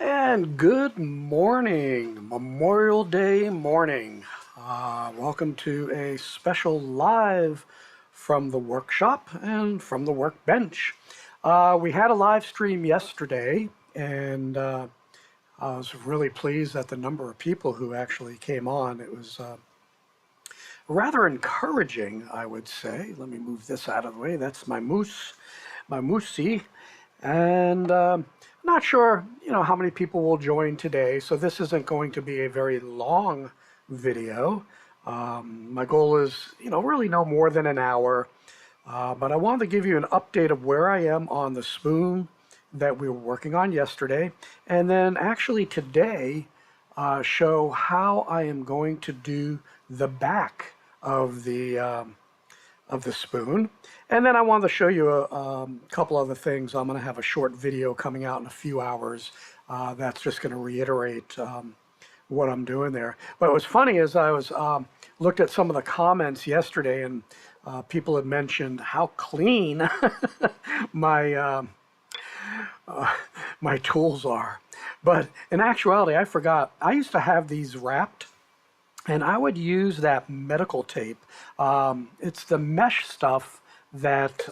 And good morning, Memorial Day morning. Welcome to a special live from the workshop and from the workbench. We had a live stream yesterday, and I was really pleased at the number of people who actually came on. It was rather encouraging, I would say. Let me move this out of the way. That's my moose, my moosey. And not sure, how many people will join today. So this isn't going to be a very long video. My goal is, really no more than an hour. But I wanted to give you an update of where I am on the spoon that we were working on yesterday. And then actually today, show how I am going to do the back of the spoon. And then I wanted to show you a couple other things. I'm going to have a short video coming out in a few hours that's just going to reiterate what I'm doing there. But what was funny is I was looked at some of the comments yesterday, and people had mentioned how clean my my tools are. But in actuality, I forgot. I used to have these wrapped, and I would use that medical tape. It's the mesh stuff that,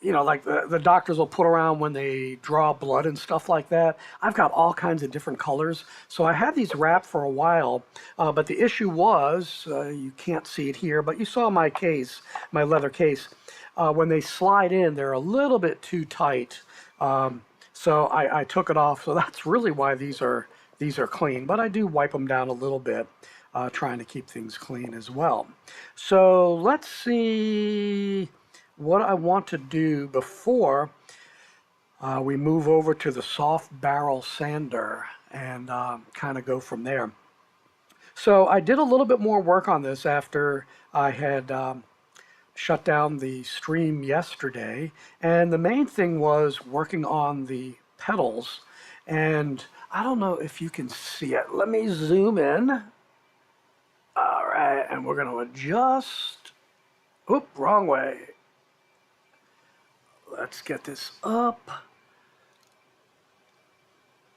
like the doctors will put around when they draw blood and stuff like that. I've got all kinds of different colors. So I had these wrapped for a while, but the issue was, you can't see it here, but you saw my case, my leather case. When they slide in, they're a little bit too tight. So I took it off. So that's really why these are clean, but I do wipe them down a little bit, trying to keep things clean as well. So let's see what I want to do before we move over to the soft barrel sander and kind of go from there. So I did a little bit more work on this after I had shut down the stream yesterday, and the main thing was working on the pedals. And I don't know if you can see it. Let me zoom in. All right, and we're going to adjust. Oop, wrong way. Let's get this up.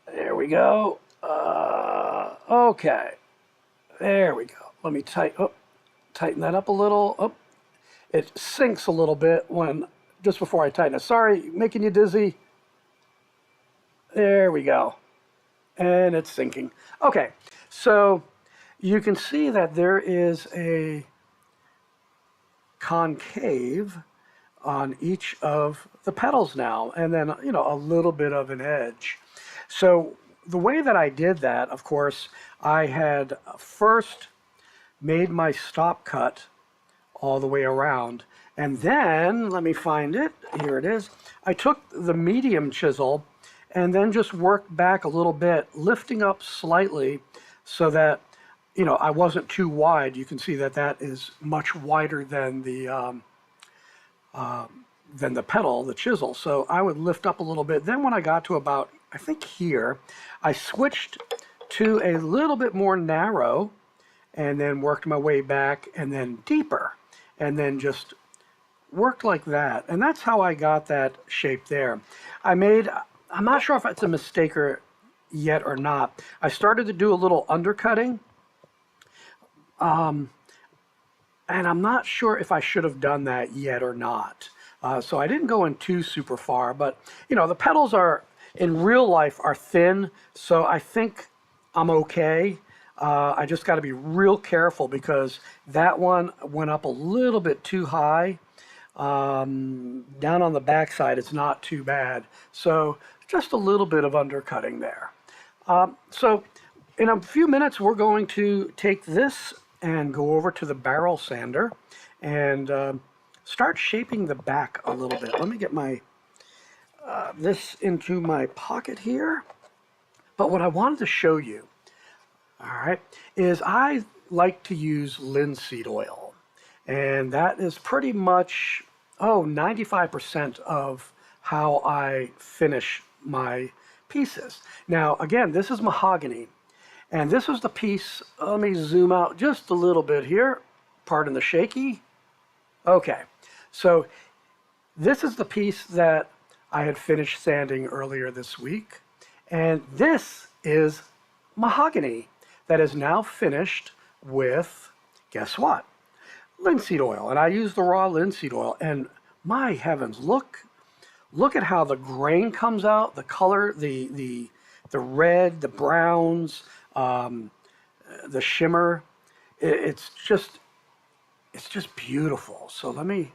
There we go. Okay, there we go. Let me tighten that up a little. Oh, it sinks a little bit just before I tighten it. Sorry, making you dizzy. There we go. And it's sinking. Okay, so you can see that there is a concave on each of the pedals now, and then, a little bit of an edge. So the way that I did that, of course, I had first made my stop cut all the way around, and then, let me find it, here it is. I took the medium chisel and then just worked back a little bit, lifting up slightly so that, I wasn't too wide. You can see that that is much wider than the pedal, the chisel. So I would lift up a little bit. Then when I got to about, I think here, I switched to a little bit more narrow and then worked my way back and then deeper and then just worked like that. And that's how I got that shape there. I'm not sure if it's a mistake yet or not. I started to do a little undercutting. And I'm not sure if I should have done that yet or not. So I didn't go in too super far, but the pedals in real life are thin, so I think I'm okay. I just got to be real careful because that one went up a little bit too high. Down on the backside, it's not too bad. So just a little bit of undercutting there. So in a few minutes, we're going to take this and go over to the barrel sander and start shaping the back a little bit. Let me get my this into my pocket here. But what I wanted to show you, all right, is I like to use linseed oil. And that is pretty much, 95% of how I finish my pieces. Now, again, this is mahogany. And this is the piece, let me zoom out just a little bit here. Pardon the shaky. Okay, so this is the piece that I had finished sanding earlier this week. And this is mahogany that is now finished with, guess what? Linseed oil. And I use the raw linseed oil. And my heavens, look at how the grain comes out, the color, the red, the browns, the shimmer. It's just beautiful. So let me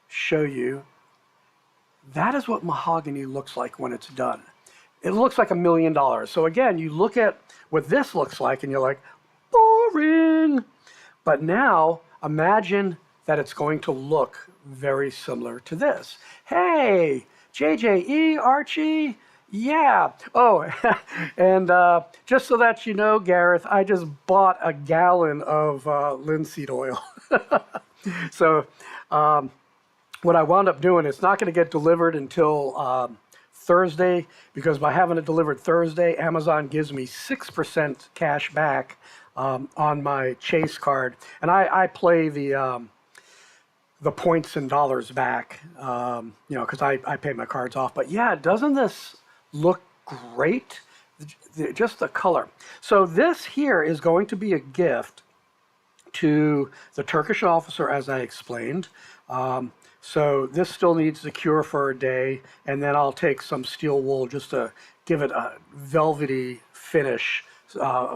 show you. That is what mahogany looks like when it's done. It looks like $1 million. So again, you look at what this looks like and you're like, boring. But now imagine that it's going to look very similar to this. Hey, JJE, Archie, yeah. Oh, and just so that you know, Gareth, I just bought a gallon of linseed oil. So what I wound up doing, it's not going to get delivered until Thursday, because by having it delivered Thursday, Amazon gives me 6% cash back on my Chase card. And I play the points and dollars back, because I pay my cards off. But yeah, doesn't this look great? Just the color. So this here is going to be a gift to the Turkish officer, as I explained. So this still needs to cure for a day, and then I'll take some steel wool just to give it a velvety finish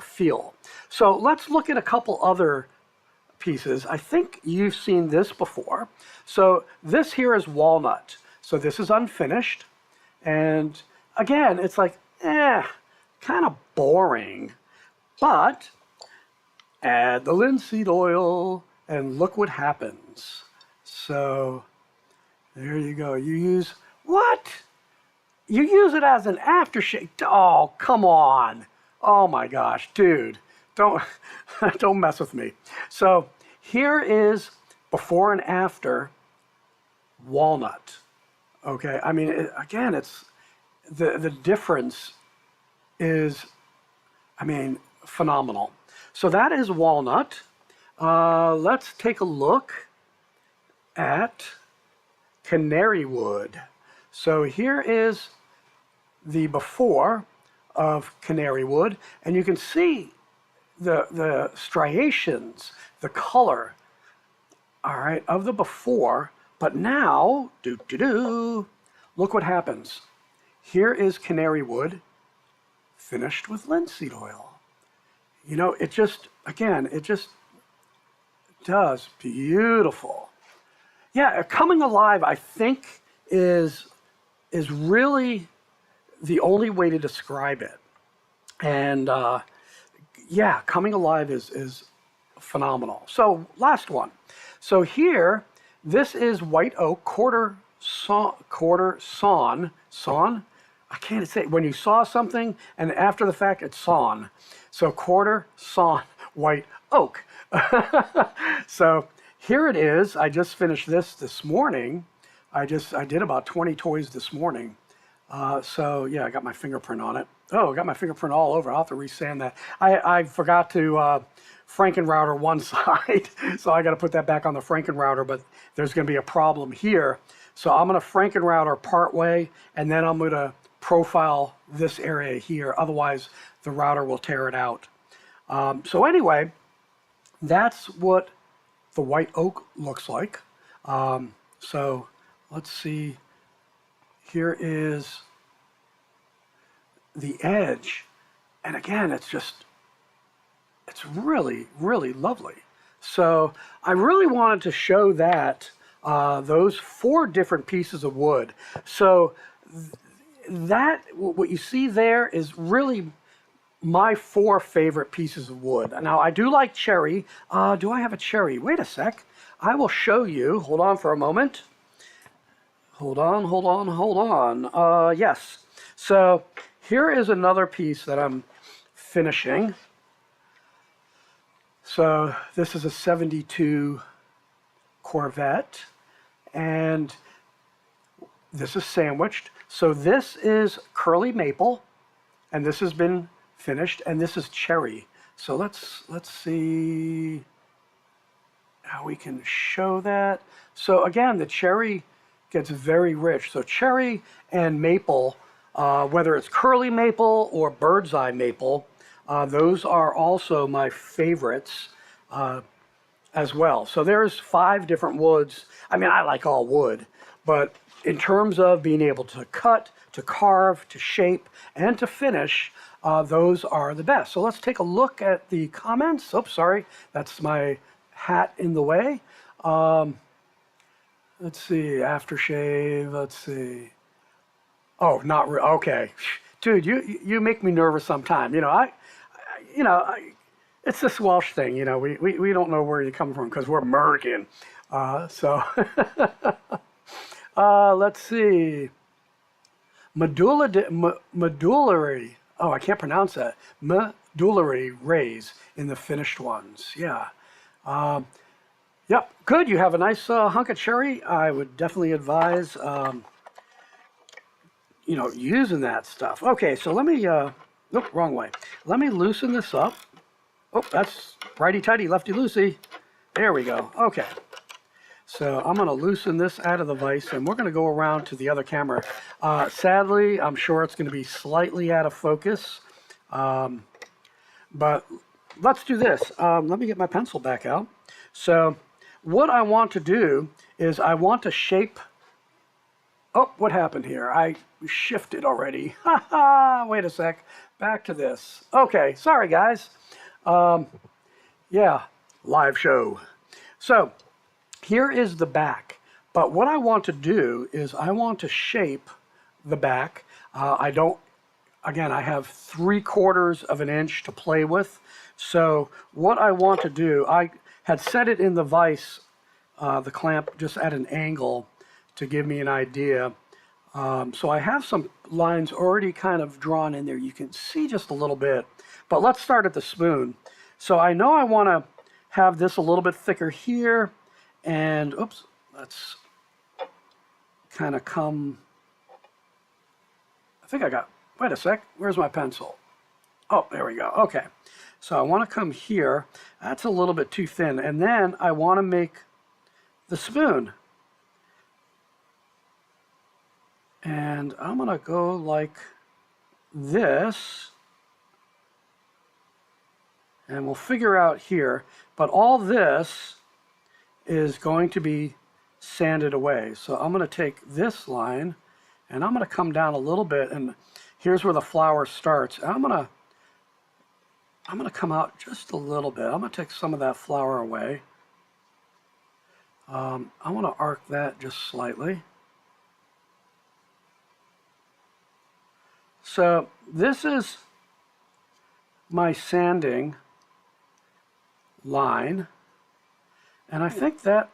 feel. So let's look at a couple other pieces. I think you've seen this before. So this here is walnut. So this is unfinished. And again, it's like, kind of boring. But add the linseed oil and look what happens. So there you go. You use what? You use it as an aftershave. Oh, come on. Oh my gosh, dude. Don't mess with me. So here is before and after walnut. Okay, I mean, again, it's the difference is, I mean, phenomenal. So that is walnut. Let's take a look at canary wood. So here is the before of canary wood, and you can see the striations, the color, all right, of the before. But now, look what happens. Here is canary wood finished with linseed oil. You know, it just does beautiful. Yeah, coming alive, I think, is really the only way to describe it. And yeah, coming alive is phenomenal. So last one. So here, this is white oak quarter sawn. I can't say, when you saw something and after the fact it's sawn. So quarter sawn white oak. So here it is. I just finished this morning. I did about 20 toys this morning. So yeah, I got my fingerprint on it. Oh, I got my fingerprint all over. I'll have to resand that. I forgot to Frankenrouter one side, so I got to put that back on the Frankenrouter, but there's going to be a problem here. So I'm going to Frankenrouter part way, and then I'm going to profile this area here. Otherwise, the router will tear it out. So anyway, that's what the white oak looks like. So let's see. Here is the edge. And again, it's really, really lovely. So I really wanted to show that, those 4 different pieces of wood. So that, what you see there is really my 4 favorite pieces of wood. Now, I do like cherry. Do I have a cherry? Wait a sec. I will show you. Hold on for a moment. Hold on. Yes. So here is another piece that I'm finishing. So this is a 72 Corvette, and this is sandwiched. So this is curly maple, and this has been finished, and this is cherry. So let's see how we can show that. So again, the cherry gets very rich. So cherry and maple whether it's curly maple or bird's eye maple. Those are also my favorites as well. So there's 5 different woods. I mean, I like all wood, but in terms of being able to cut, to carve, to shape, and to finish, those are the best. So let's take a look at the comments. Oops, sorry, that's my hat in the way. Let's see, aftershave, let's see. Oh, not okay. Dude, you make me nervous sometime. It's this Welsh thing, we don't know where you come from because we're American. Let's see. Medullary. Oh, I can't pronounce that. Medullary rays in the finished ones. Yeah. Yep. Good. You have a nice hunk of cherry. I would definitely advise, using that stuff. Okay. So let me. Nope, wrong way. Let me loosen this up. Oh, that's righty-tighty, lefty-loosey. There we go. Okay. So I'm going to loosen this out of the vise, and we're going to go around to the other camera. Sadly, I'm sure it's going to be slightly out of focus. But let's do this. Let me get my pencil back out. So what I want to do is I want to shape... Oh, what happened here? I shifted already. Ha ha! Wait a sec. Back to this. Okay, sorry guys. Yeah, live show. So here is the back. But what I want to do is I want to shape the back. Again, I have 3/4 of an inch to play with. So what I want to do, I had set it in the vise, the clamp just at an angle to give me an idea. So I have some lines already kind of drawn in there. You can see just a little bit. But let's start at the spoon. So I know I want to have this a little bit thicker here. And, oops, let's kind of come... I think I got... Wait a sec. Where's my pencil? Oh, there we go. Okay. So I want to come here. That's a little bit too thin. And then I want to make the spoon. And I'm going to go like this. And we'll figure out here. But all this is going to be sanded away. So I'm going to take this line and I'm going to come down a little bit. And here's where the flower starts. And I'm going to come out just a little bit. I'm going to take some of that flower away. I want to arc that just slightly. So this is my sanding line, and I think that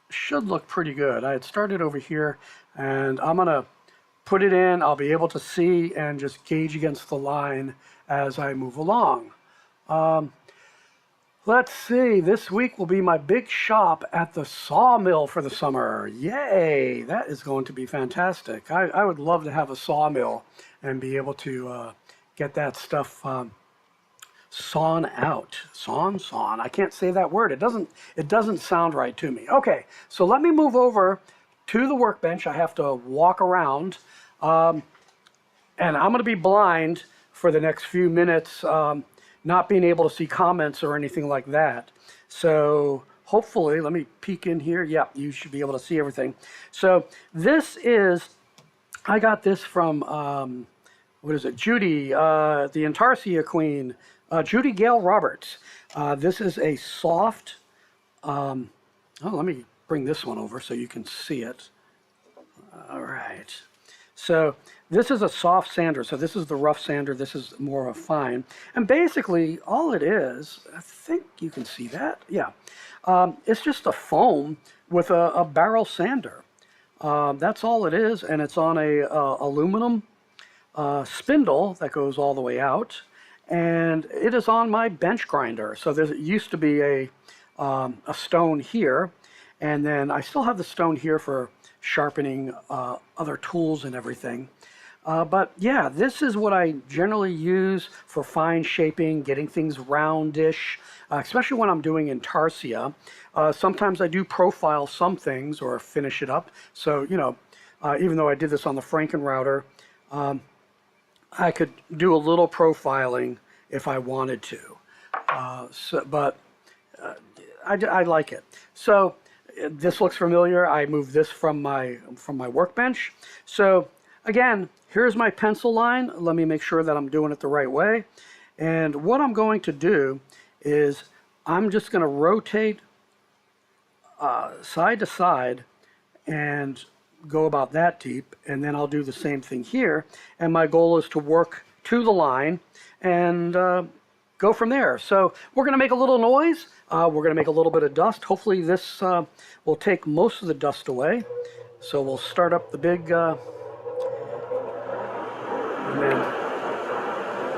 should look pretty good. I had started over here, and I'm going to put it in. I'll be able to see and just gauge against the line as I move along. Let's see, this week will be my big shop at the sawmill for the summer. Yay, that is going to be fantastic. I would love to have a sawmill and be able to get that stuff sawn out. Sawn. I can't say that word. It doesn't sound right to me. Okay, so let me move over to the workbench. I have to walk around, and I'm going to be blind for the next few minutes, not being able to see comments or anything like that. So hopefully, let me peek in here. Yep, you should be able to see everything. So this is, I got this from, what is it, Judy, the Intarsia Queen, Judy Gale Roberts. This is a soft, oh, let me bring this one over so you can see it. All right. So this is a soft sander. So this is the rough sander. This is more of a fine. And basically, all it is, I think you can see that. Yeah. It's just a foam with a barrel sander. That's all it is. And it's on a aluminum spindle that goes all the way out. And it is on my bench grinder. So there used to be a stone here. And then I still have the stone here for sharpening other tools and everything. But yeah, this is what I generally use for fine shaping, getting things roundish, especially when I'm doing intarsia. Sometimes I do profile some things or finish it up. So, you know, even though I did this on the Franken router, I could do a little profiling if I wanted to. But I like it. So this looks familiar. I moved this from my workbench. So again, here's my pencil line. Let me make sure that I'm doing it the right way. And what I'm going to do is I'm just going to rotate side to side and go about that deep, and then I'll do the same thing here. And my goal is to work to the line and go from there. So we're going to make a little noise. We're going to make a little bit of dust. Hopefully this will take most of the dust away. So we'll start up the big and then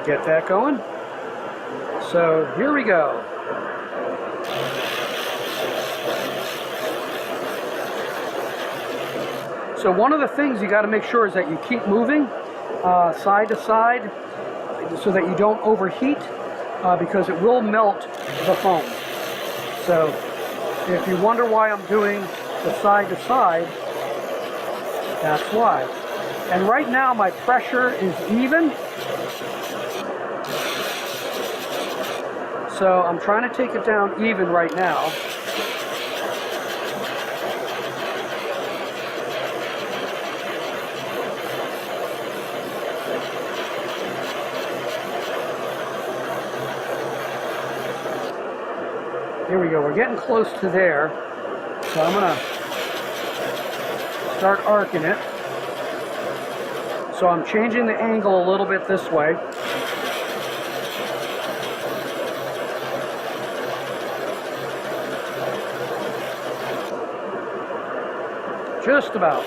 get that going. So here we go. So one of the things you got to make sure is that you keep moving side to side so that you don't overheat because it will melt the foam. So if you wonder why I'm doing the side to side, that's why. And right now my pressure is even. So I'm trying to take it down even right now. Here we go, we're getting close to there. So I'm gonna start arcing it. So I'm changing the angle a little bit this way. Just about.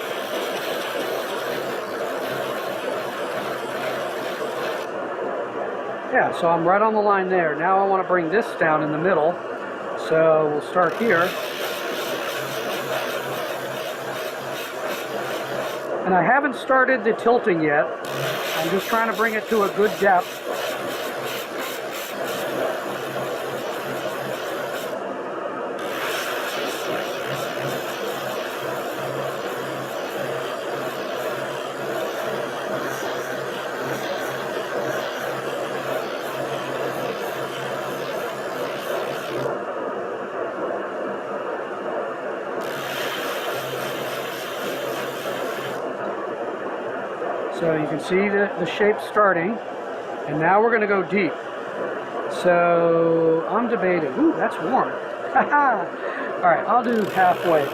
Yeah, so I'm right on the line there. Now I want to bring this down in the middle. So we'll start here. And I haven't started the tilting yet. I'm just trying to bring it to a good depth. So you can see the shape starting, and now we're going to go deep. So I'm debating. Ooh, that's warm. All right, I'll do halfway.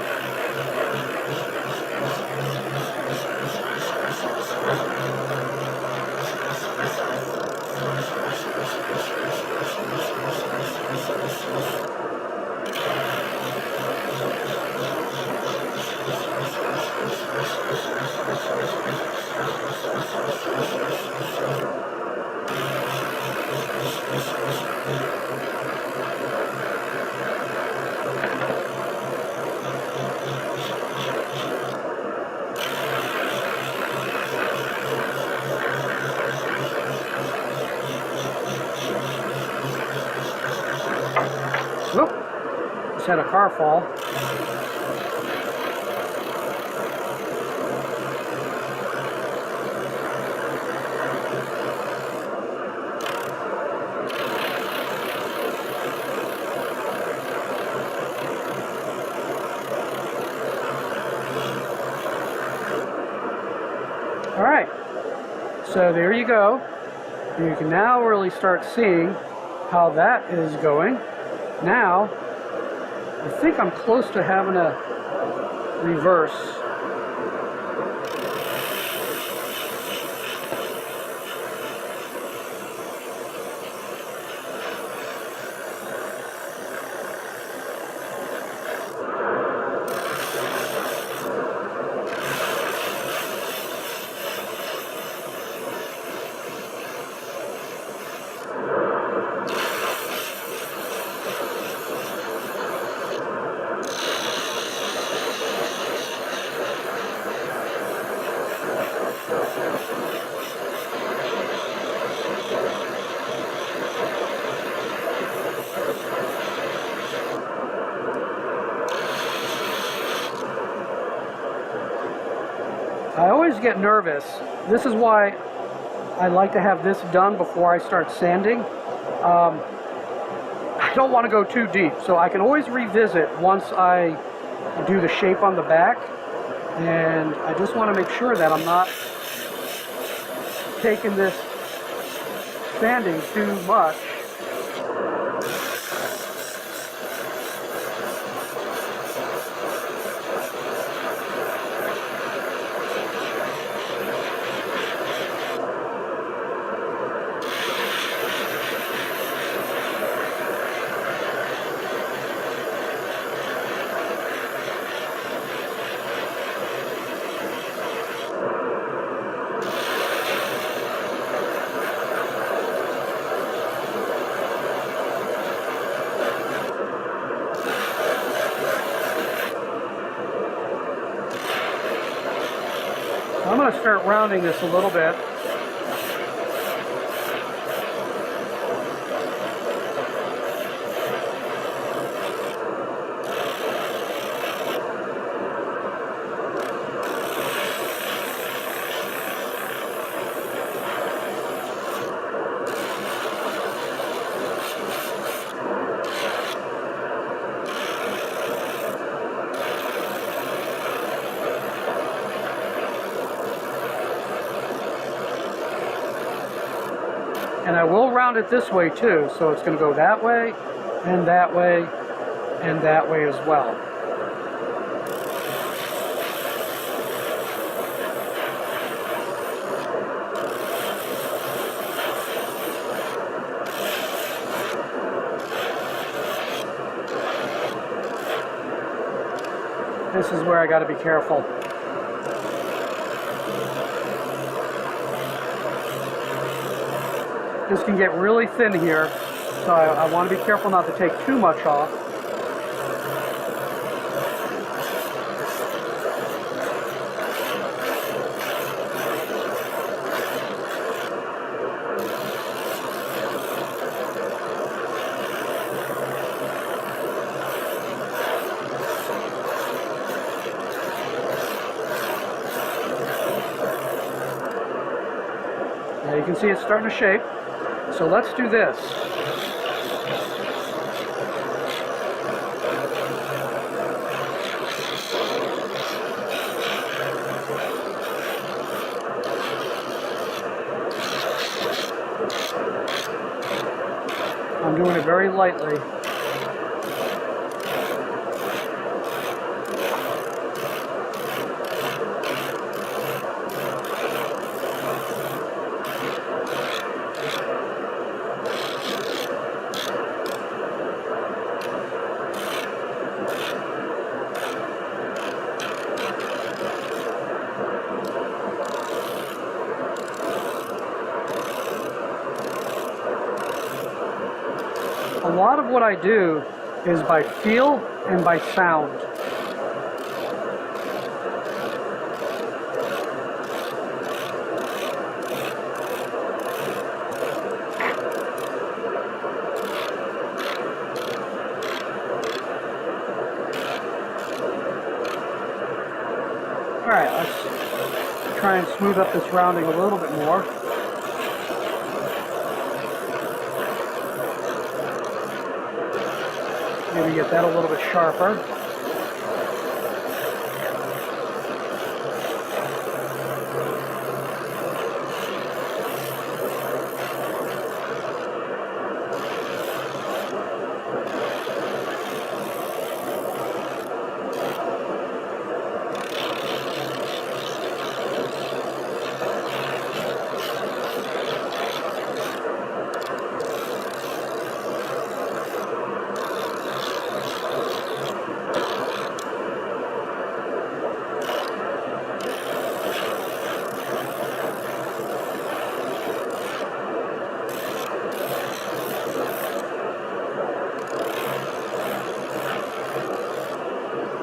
Whoop, just had a car fall. All right, so there you go. You can now really start seeing how that is going. Now, I think I'm close to having a reverse. I always get nervous. This is why I like to have this done before I start sanding. I don't want to go too deep, so I can always revisit once I do the shape on the back, and I just want to make sure that I'm not taking this sanding too much. I'm going to start rounding this a little bit. And I will round it this way too, so it's going to go that way, and that way, and that way as well. This is where I got to be careful. This can get really thin here, so I want to be careful not to take too much off. Now you can see it's starting to shape. So let's do this. I'm doing it very lightly. A lot of what I do is by feel and by sound. All right, let's try and smooth up this rounding a little bit more. Maybe get that a little bit sharper.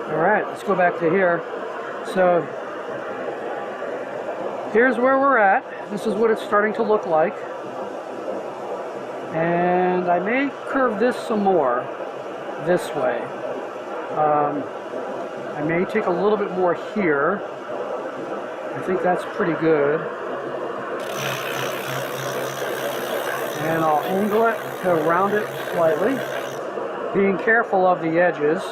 Alright, let's go back to here. So here's where we're at. This is what it's starting to look like. And I may curve this some more this way. I may take a little bit more here. I think that's pretty good. And I'll angle it to round it slightly, being careful of the edges.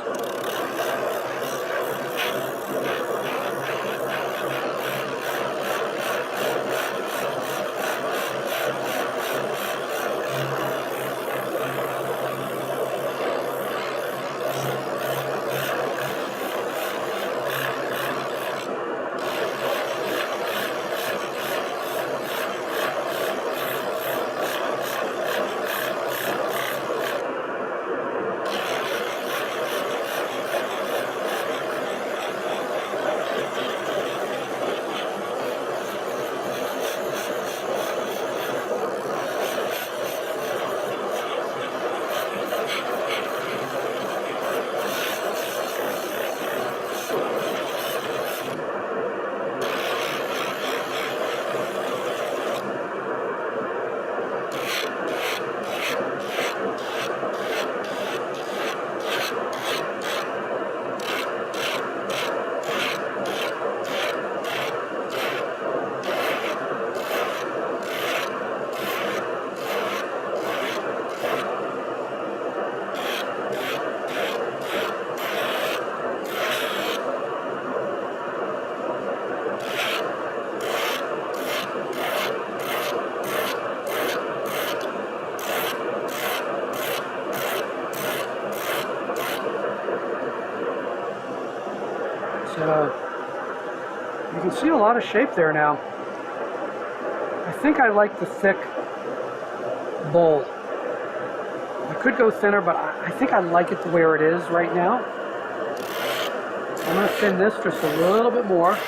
So you can see a lot of shape there now. I think I like the thick bowl. I could go thinner, but I think I like it the way it is right now. I'm going to thin this just a little bit more.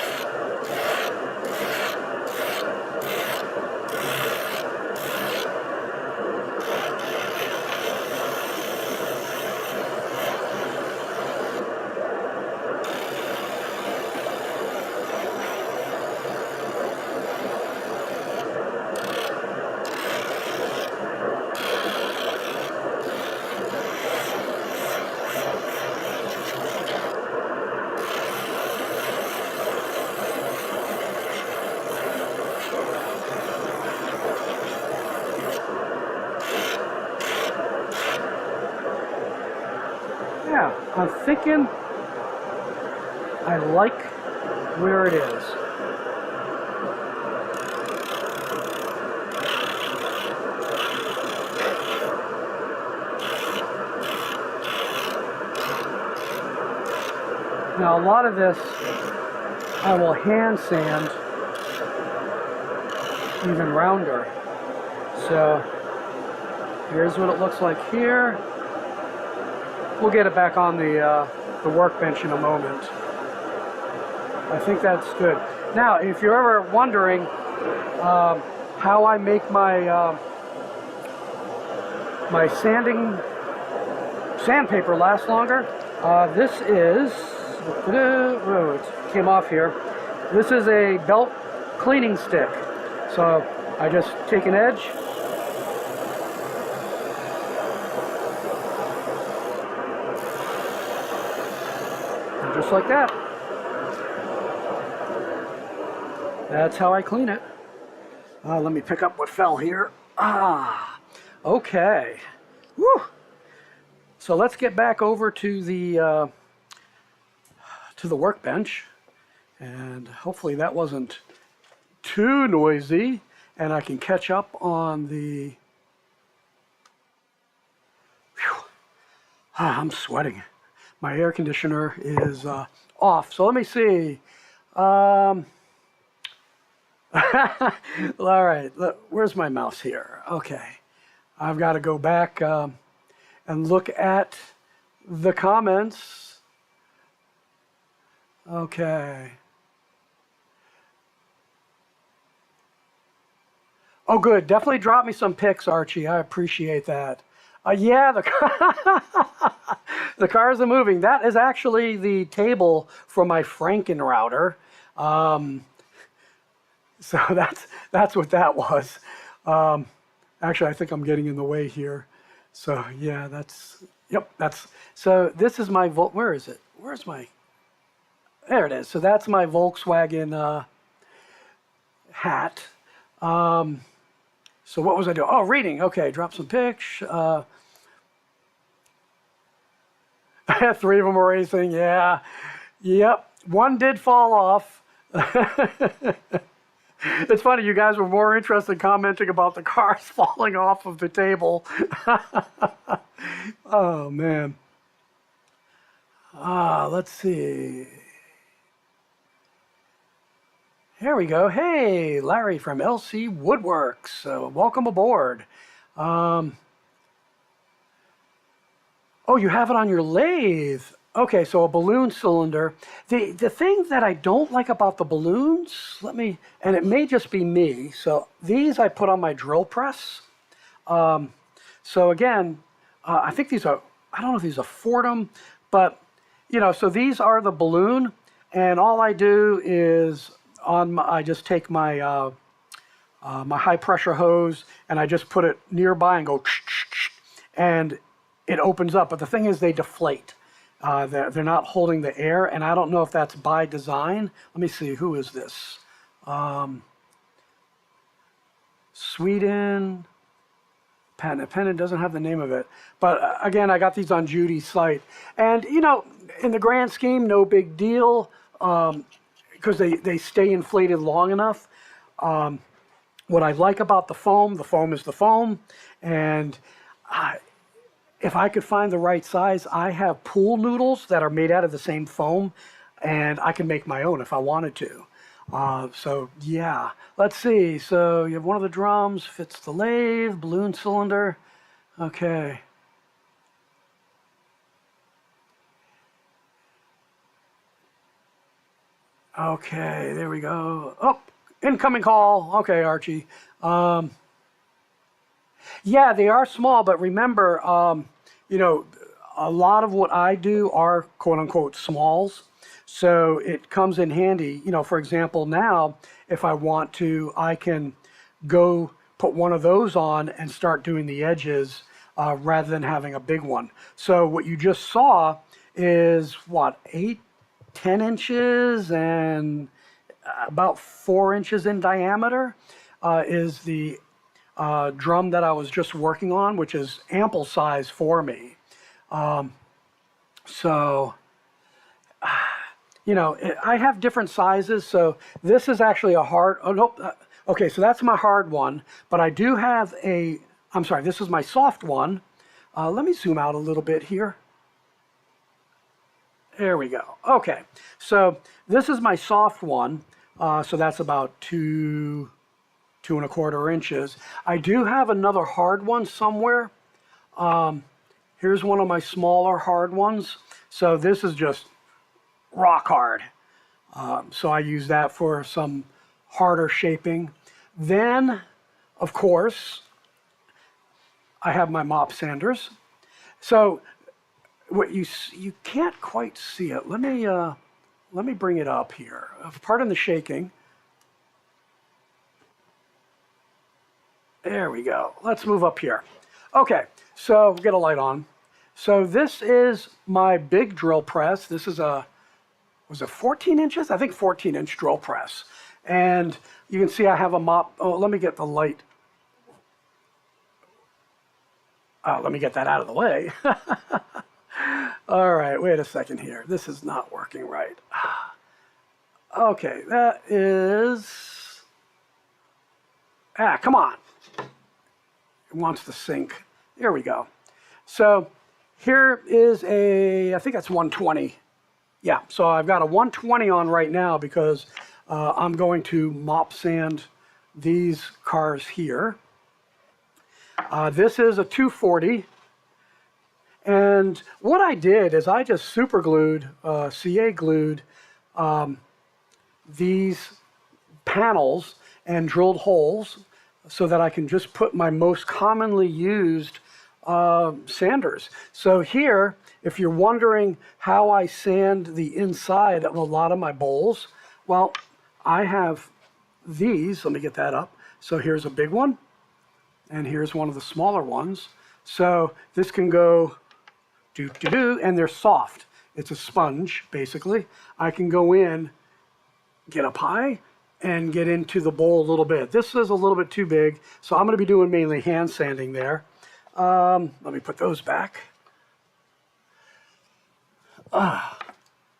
Yeah, I'm thinking I like where it is. Now a lot of this I will hand sand even rounder. So here's what it looks like here. We'll get it back on the workbench in a moment. I think that's good. Now, if you're ever wondering how I make my my sandpaper last longer, this is, oh, it came off here. This is a belt cleaning stick. So I just take an edge, just like that. That's how I clean it. Let me pick up what fell here. Okay. Woo. So let's get back over to the workbench, and hopefully that wasn't too noisy, and I can catch up on the. I'm sweating. My air conditioner is off. So let me see. All right, look, where's my mouse here? Okay, I've got to go back and look at the comments. Okay. Oh, good. Definitely drop me some pics, Archie. I appreciate that. Yeah, the cars are moving. That is actually the table for my Franken router. So that's what that was. Actually, I think I'm getting in the way here. So yeah, that's. So this is my where is it? Where's my? There it is. So that's my Volkswagen hat. So what was I doing? Oh, reading. Okay, drop some pics. Three of them were racing. Yeah. Yep. One did fall off. It's funny, you guys were more interested in commenting about the cars falling off of the table. Oh, man. Let's see. Here we go. Hey, Larry from LC Woodworks. Welcome aboard. Oh, you have it on your lathe. Okay, so a balloon cylinder. The thing that I don't like about the balloons, and it may just be me, so these I put on my drill press. So again, I think these are, I don't know if these are Fordham, but, so these are the balloon, and all I do is, I just take my, my high pressure hose, and I just put it nearby and go, and it opens up. But the thing is, they deflate. They're not holding the air, and I don't know if that's by design. Let me see, who is this? Sweden. Patent doesn't have the name of it. But again, I got these on Judy's site. And, in the grand scheme, no big deal, because they stay inflated long enough. What I like about the foam is the foam. And if I could find the right size, I have pool noodles that are made out of the same foam, and I can make my own if I wanted to. So yeah, let's see. So you have one of the drums, fits the lathe, balloon cylinder. Okay. Okay, there we go. Oh, incoming call. Okay, Archie. Yeah, they are small, but remember, a lot of what I do are quote unquote smalls. So it comes in handy. For example, now if I want to, I can go put one of those on and start doing the edges rather than having a big one. So what you just saw is what, 10 inches and about 4 inches in diameter is the drum that I was just working on, which is ample size for me. I have different sizes. So this is actually a hard, oh, nope. Okay, so that's my hard one, but I do have this is my soft one. Let me zoom out a little bit here. There we go. Okay, so this is my soft one. So that's about 2 1/4 inches. I do have another hard one somewhere. Here's one of my smaller hard ones. So this is just rock hard. So I use that for some harder shaping. Then, of course, I have my mop sanders. So what you can't quite see it. Let me bring it up here. Pardon the shaking. There we go. Let's move up here. Okay, so get a light on. So this is my big drill press. This is was it 14 inches? I think 14-inch drill press. And you can see I have a mop. Oh, let me get the light. Let me get that out of the way. All right, wait a second here. This is not working right. Okay, that is... come on. It wants to sync. There we go. So here is I think that's 120. Yeah, so I've got a 120 on right now because I'm going to mop sand these cars here. This is a 240. And what I did is I just super glued, CA glued these panels and drilled holes so that I can just put my most commonly used sanders. So here, if you're wondering how I sand the inside of a lot of my bowls, well, I have these. Let me get that up. So here's a big one, and here's one of the smaller ones. So this can go do-do-do, and they're soft. It's a sponge, basically. I can go in, get up high, and get into the bowl a little bit. This is a little bit too big, so I'm going to be doing mainly hand sanding there. Let me put those back.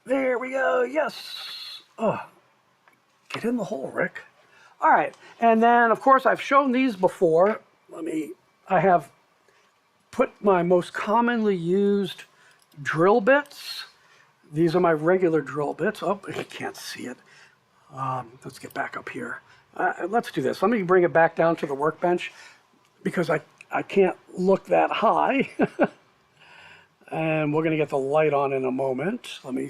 There we go. Yes. Get in the hole, Rick. All right, and then of course I've shown these before. I have put my most commonly used drill bits. These are my regular drill bits. Oh, you can't see it. Let's get back up here. Let's do this. Let me bring it back down to the workbench because I can't look that high. And we're going to get the light on in a moment. Let me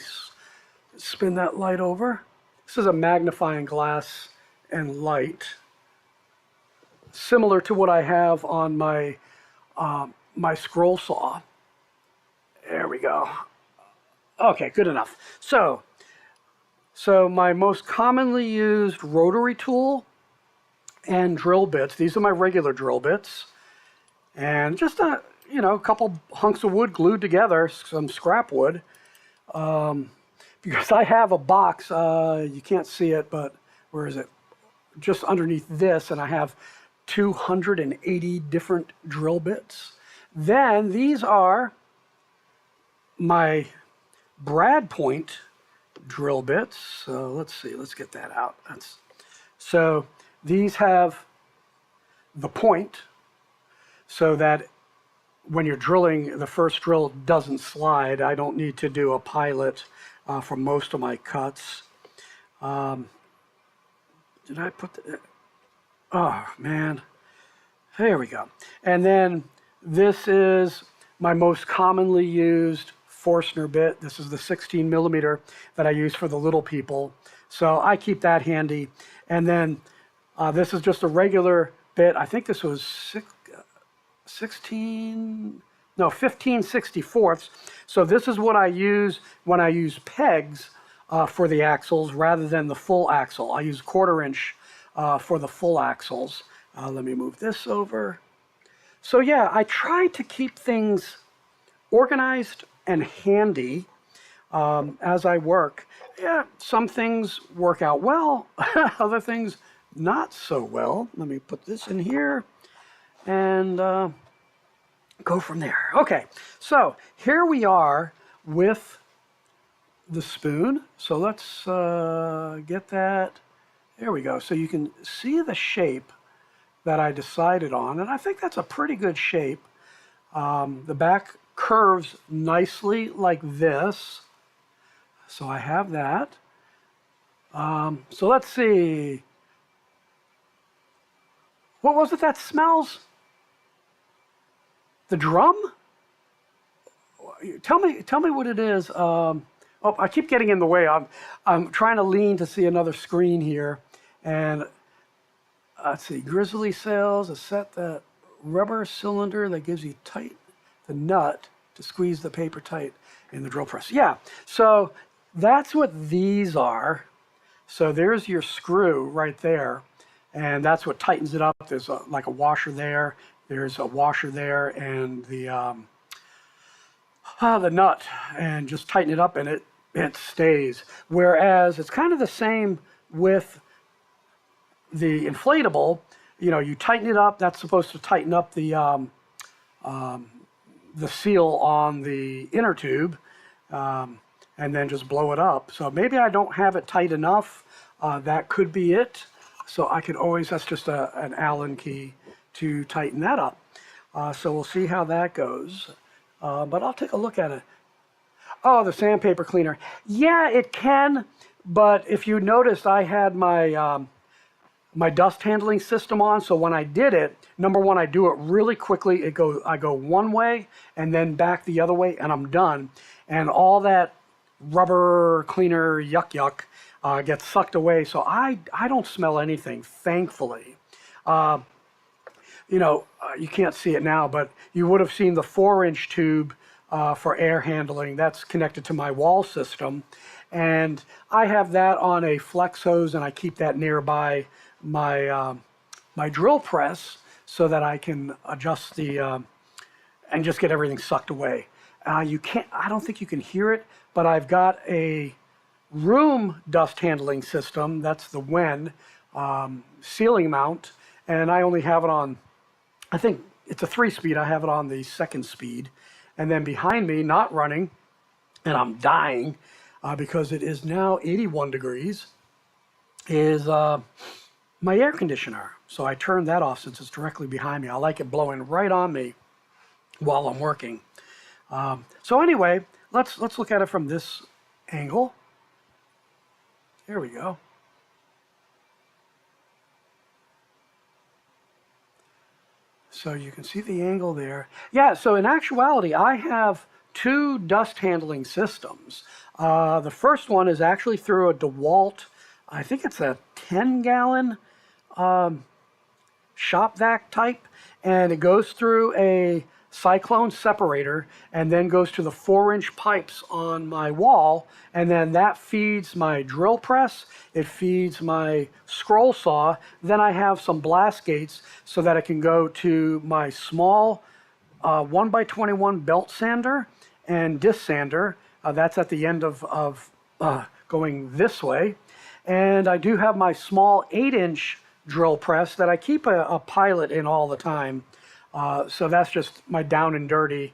spin that light over. This is a magnifying glass and light, similar to what I have on my my scroll saw. There we go. Okay, good enough. So my most commonly used rotary tool and drill bits. These are my regular drill bits, and just a couple hunks of wood glued together, some scrap wood. Because I have a box, you can't see it, but where is it? Just underneath this, and I have 280 different drill bits. Then these are my brad point drill bits. So let's see, let's get that out. So these have the point so that when you're drilling, the first drill doesn't slide. I don't need to do a pilot for most of my cuts. Did I put the... Oh, man. There we go. And then this is my most commonly used Forstner bit. This is the 16 millimeter that I use for the little people. So I keep that handy. And then this is just a regular bit. I think this was 15/64. So this is what I use when I use pegs for the axles rather than the full axle. I use 1/4 inch for the full axles. Let me move this over. So yeah, I try to keep things organized and handy as I work. Yeah, some things work out well, other things not so well. Let me put this in here and go from there. Okay, so here we are with the spoon. So let's get that. There we go. So you can see the shape that I decided on, and I think that's a pretty good shape. The back curves nicely like this. So I have that. So let's see. What was it that smells? The drum? Tell me what it is. Oh, I keep getting in the way. I'm trying to lean to see another screen here. And let's see, Grizzly Sails, a set that rubber cylinder that gives you the nut to squeeze the paper tight in the drill press. Yeah, so that's what these are. So there's your screw right there, and that's what tightens it up. There's like a washer there. There's a washer there, and the nut, and just tighten it up, and it stays. Whereas it's kind of the same with the inflatable. You know, you tighten it up. That's supposed to tighten up the seal on the inner tube, and then just blow it up. So maybe I don't have it tight enough. That could be it. So I could always, that's just an Allen key to tighten that up. So we'll see how that goes. But I'll take a look at it. Oh, the sandpaper cleaner. Yeah, it can, but if you noticed, I had my my dust handling system on, so when I did it, number one, I do it really quickly. I go one way and then back the other way, and I'm done. And all that rubber cleaner yuck gets sucked away, so I don't smell anything, thankfully. You know, you can't see it now, but you would have seen the 4-inch tube for air handling. That's connected to my wall system. And I have that on a flex hose, and I keep that nearby my my drill press so that I can adjust the and just get everything sucked away. I don't think you can hear it, but I've got a room dust handling system. That's the Wen ceiling mount, and I only have it on, I think it's a 3-speed. I have it on the 2nd speed. And then behind me, not running, and I'm dying because it is now 81 degrees, is my air conditioner. So I turned that off since it's directly behind me. I like it blowing right on me while I'm working. So anyway, let's look at it from this angle. There we go. So you can see the angle there. Yeah, so in actuality, I have 2 dust handling systems. The first one is actually through a DeWalt, I think it's a 10-gallon shop vac type, and it goes through a cyclone separator and then goes to the 4-inch pipes on my wall, and then that feeds my drill press, it feeds my scroll saw, then I have some blast gates so that it can go to my small 1x21 belt sander and disc sander. That's at the end of going this way. And I do have my small 8-inch drill press that I keep a pilot in all the time. So that's just my down and dirty.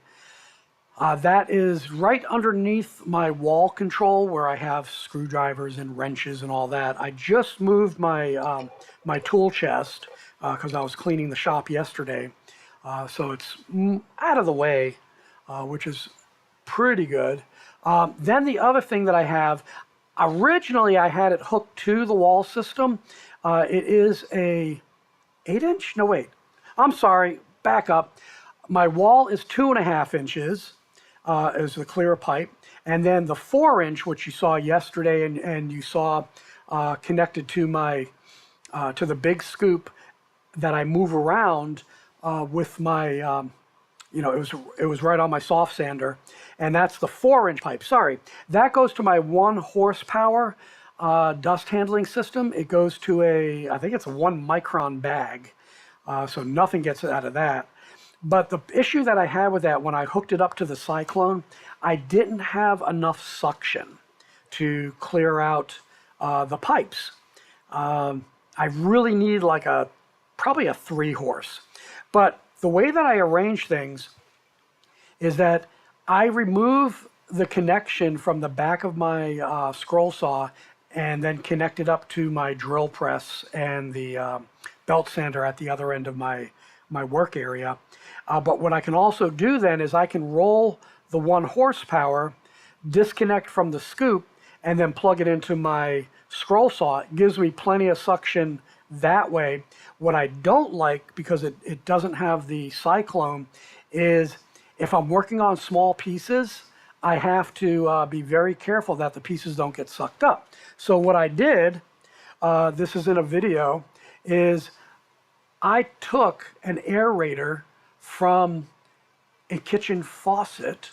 That is right underneath my wall control where I have screwdrivers and wrenches and all that. I just moved my my tool chest because I was cleaning the shop yesterday. So it's out of the way, which is pretty good. Then the other thing that I have, originally I had it hooked to the wall system. It is a 8-inch? No, wait. I'm sorry. Back up. My wall is 2.5 inches, is the clear pipe, and then the 4-inch, which you saw yesterday, and you saw connected to my to the big scoop that I move around with my it was right on my soft sander, and that's the 4-inch pipe. Sorry, that goes to my 1 horsepower dust handling system. It goes to I think it's a 1 micron bag. So nothing gets out of that. But the issue that I had with that when I hooked it up to the Cyclone, I didn't have enough suction to clear out the pipes. I really need like probably a 3-horse. But the way that I arrange things is that I remove the connection from the back of my scroll saw and then connect it up to my drill press and the belt sander at the other end of my work area. But what I can also do then is I can roll the 1 horsepower, disconnect from the scoop, and then plug it into my scroll saw. It gives me plenty of suction that way. What I don't like, because it doesn't have the Cyclone, is if I'm working on small pieces, I have to be very careful that the pieces don't get sucked up. So what I did, this is in a video, is I took an aerator from a kitchen faucet,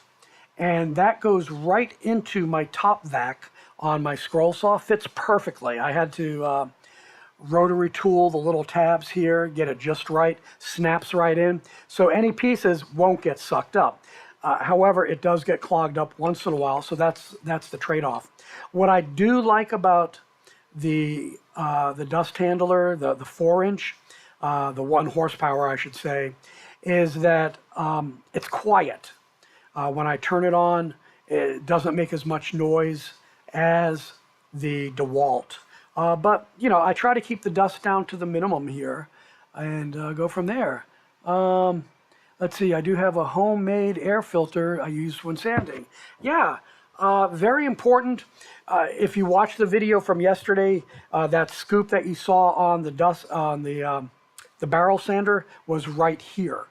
and that goes right into my top vac on my scroll saw. Fits perfectly. I had to rotary tool the little tabs here, get it just right, snaps right in, so any pieces won't get sucked up. However, it does get clogged up once in a while, so that's the trade-off. What I do like about the dust handler, the 4-inch, the 1 horsepower, I should say, is that it's quiet. When I turn it on, it doesn't make as much noise as the DeWalt. But, you know, I try to keep the dust down to the minimum here and go from there. Let's see, I do have a homemade air filter I use when sanding. Yeah, very important. If you watched the video from yesterday, that scoop that you saw on the dust on the barrel sander was right here.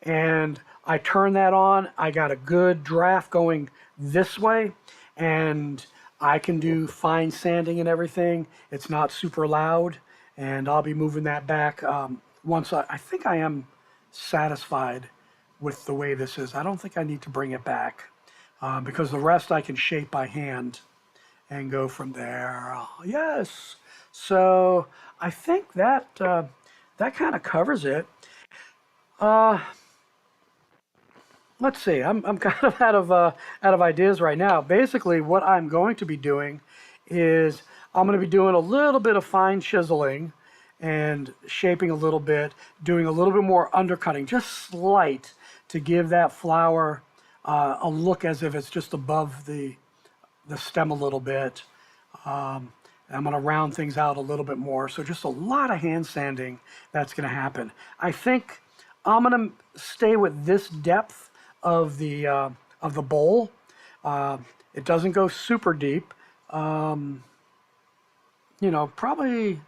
And I turned that on, I got a good draft going this way, and I can do fine sanding and everything. It's not super loud, and I'll be moving that back once I think I am satisfied with the way this is. I don't think I need to bring it back because the rest I can shape by hand and go from there. Yes, so I think that that kind of covers it. Let's see, I'm kind of out of ideas right now. Basically, what I'm going to be doing is I'm going to be doing a little bit of fine chiseling and shaping a little bit, doing a little bit more undercutting, just slight, to give that flower a look as if it's just above the stem a little bit. I'm going to round things out a little bit more. So just a lot of hand sanding that's going to happen. I think I'm going to stay with this depth of the bowl. It doesn't go super deep. You know, probably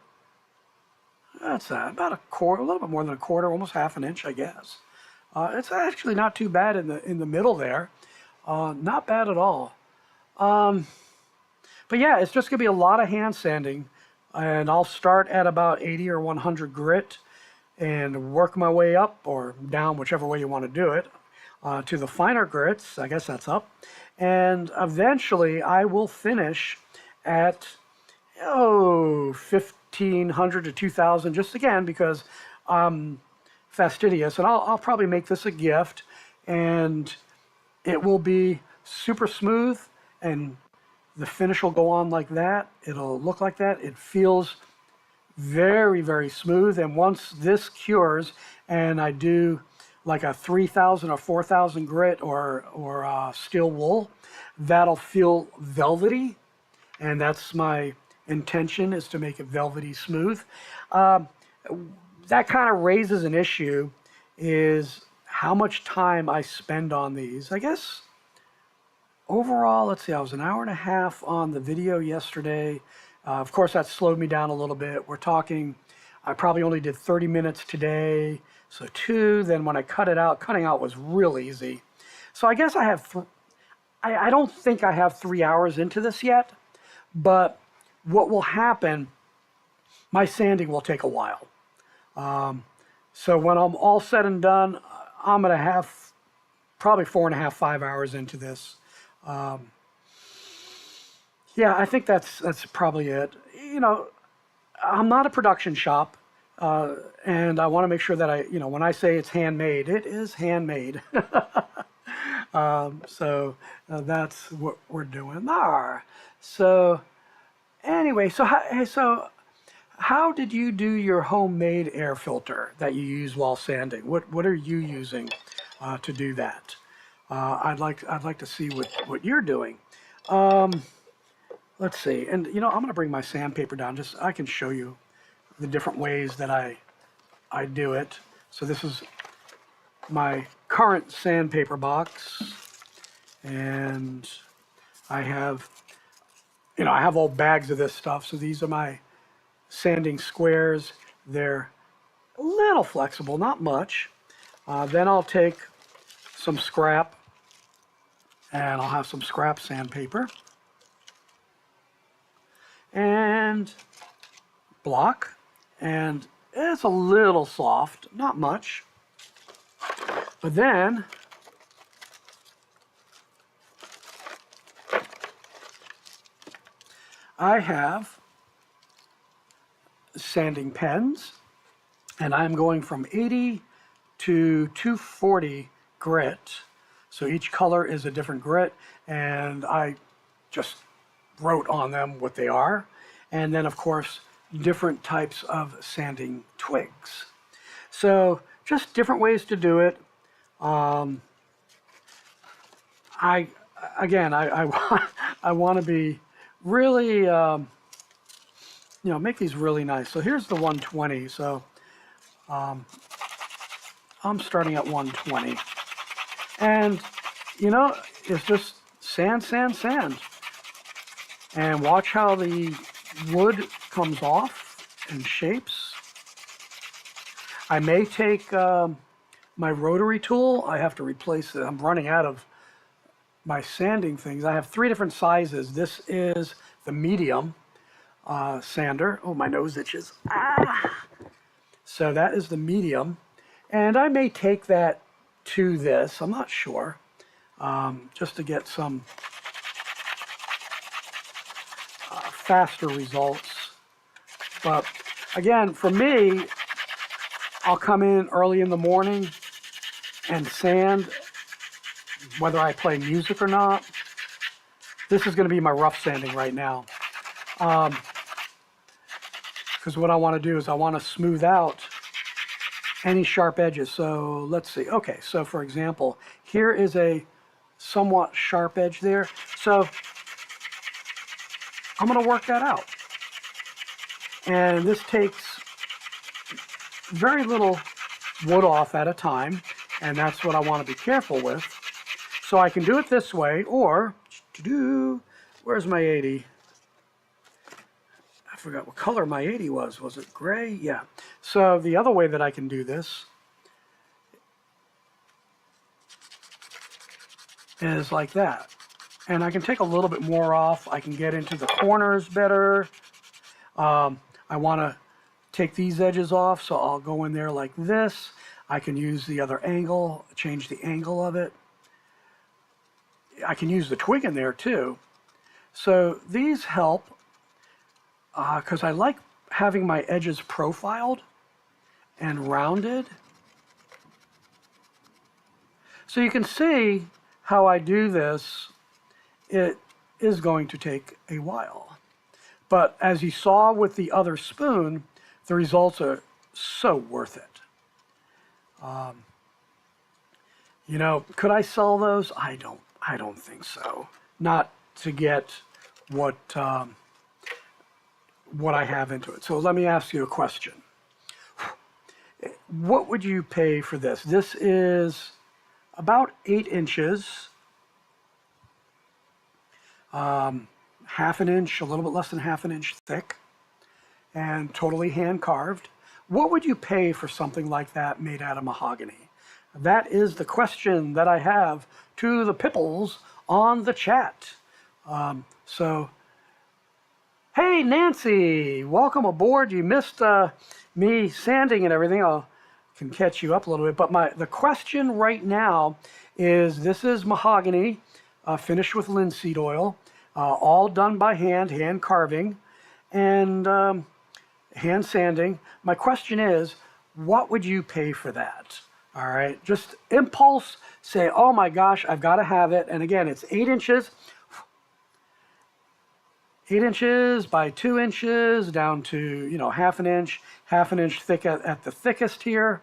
that's about a quarter, a little bit more than a quarter, almost half an inch, I guess. It's actually not too bad in the middle there. Not bad at all. But yeah, it's just gonna be a lot of hand sanding, and I'll start at about 80 or 100 grit and work my way up or down, whichever way you want to do it, to the finer grits. I guess that's up. And eventually I will finish at 1,500 to 2,000, just again because I'm fastidious, and I'll probably make this a gift, and it will be super smooth, and the finish will go on like that. It'll look like that. It feels very, very smooth. And once this cures and I do like a 3,000 or 4,000 grit or steel wool, that'll feel velvety. And that's my intention, is to make it velvety smooth. That kind of raises an issue, is how much time I spend on these. I guess overall, let's see, I was an hour and a half on the video yesterday. Of course, that slowed me down a little bit. We're talking, I probably only did 30 minutes today, so 2. Then when I cut it out, cutting out was real easy. So I guess I have, I don't think I have 3 hours into this yet, but what will happen, my sanding will take a while. So when I'm all said and done, I'm going to have probably 4.5, 5 hours into this. Yeah, I think that's probably it. You know, I'm not a production shop, and I want to make sure that when I say it's handmade, it is handmade. So that's what we're doing there. So anyway, so how did you do your homemade air filter that you use while sanding? What are you using to do that? I'd like to see what you're doing. Let's see, and I'm going to bring my sandpaper down. Just I can show you the different ways that I do it. So this is my current sandpaper box, and I have old bags of this stuff. So these are my sanding squares. They're a little flexible, not much. Then I'll take some scrap, and I'll have some scrap sandpaper and block, and it's a little soft, not much. But then I have sanding pens, and I'm going from 80 to 240 grit. So each color is a different grit, and I just wrote on them what they are. And then, of course, different types of sanding twigs. So just different ways to do it. I want to be really, make these really nice. So here's the 120. So I'm starting at 120. And, it's just sand, sand, sand. And watch how the wood comes off and shapes. I may take my rotary tool. I have to replace it. I'm running out of my sanding things. I have 3 different sizes. This is the medium sander. Oh, my nose itches. Ah! So that is the medium. And I may take that to this. I'm not sure. Just to get some faster results. But again, for me, I'll come in early in the morning and sand, whether I play music or not. This is going to be my rough sanding right now. Because what I want to do is I want to smooth out any sharp edges. So let's see. Okay, so for example, here is a somewhat sharp edge there. So I'm going to work that out. And this takes very little wood off at a time, and that's what I want to be careful with. So I can do it this way, or, where's my 80? I forgot what color my 80 was. Was it gray? Yeah. So the other way that I can do this is like that. And I can take a little bit more off. I can get into the corners better. I want to take these edges off, so I'll go in there like this. I can use the other angle, change the angle of it. I can use the twig in there too. So these help because I like having my edges profiled and rounded. So you can see how I do this. It is going to take a while. But as you saw with the other spoon, the results are so worth it. You know, could I sell those? I don't think so. Not to get what I have into it. So let me ask you a question. What would you pay for this? This is about 8 inches, half an inch, a little bit less than half an inch thick, and totally hand carved. What would you pay for something like that made out of mahogany? That is the question that I have to the pipples on the chat. Hey Nancy, welcome aboard. You missed me sanding and everything. I can catch you up a little bit. But the question right now is, this is mahogany finished with linseed oil, all done by hand carving, and hand sanding. My question is, what would you pay for that? All right, just impulse, say, oh my gosh, I've got to have it. And again, it's 8 inches. 8 inches by 2 inches down to, you know, half an inch thick at the thickest here.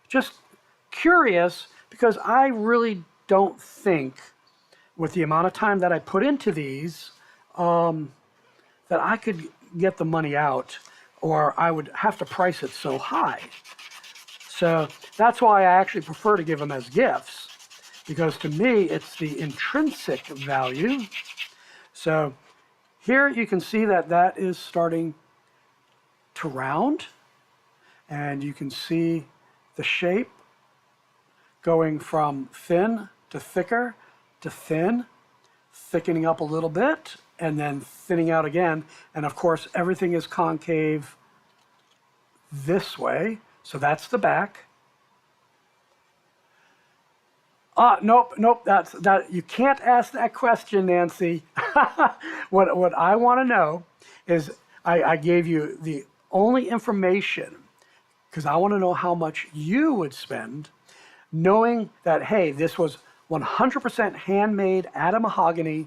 Just curious, because I really don't think, with the amount of time that I put into these, that I could get the money out, or I would have to price it so high. So that's why I actually prefer to give them as gifts, because to me, it's the intrinsic value. So here you can see that that is starting to round, and you can see the shape going from thin to thicker to thin, thickening up a little bit, and then thinning out again. And of course, everything is concave this way. So that's the back. Nope, you can't ask that question, Nancy. What I want to know is, I gave you the only information because I want to know how much you would spend, knowing that, hey, this was 100% handmade out of mahogany,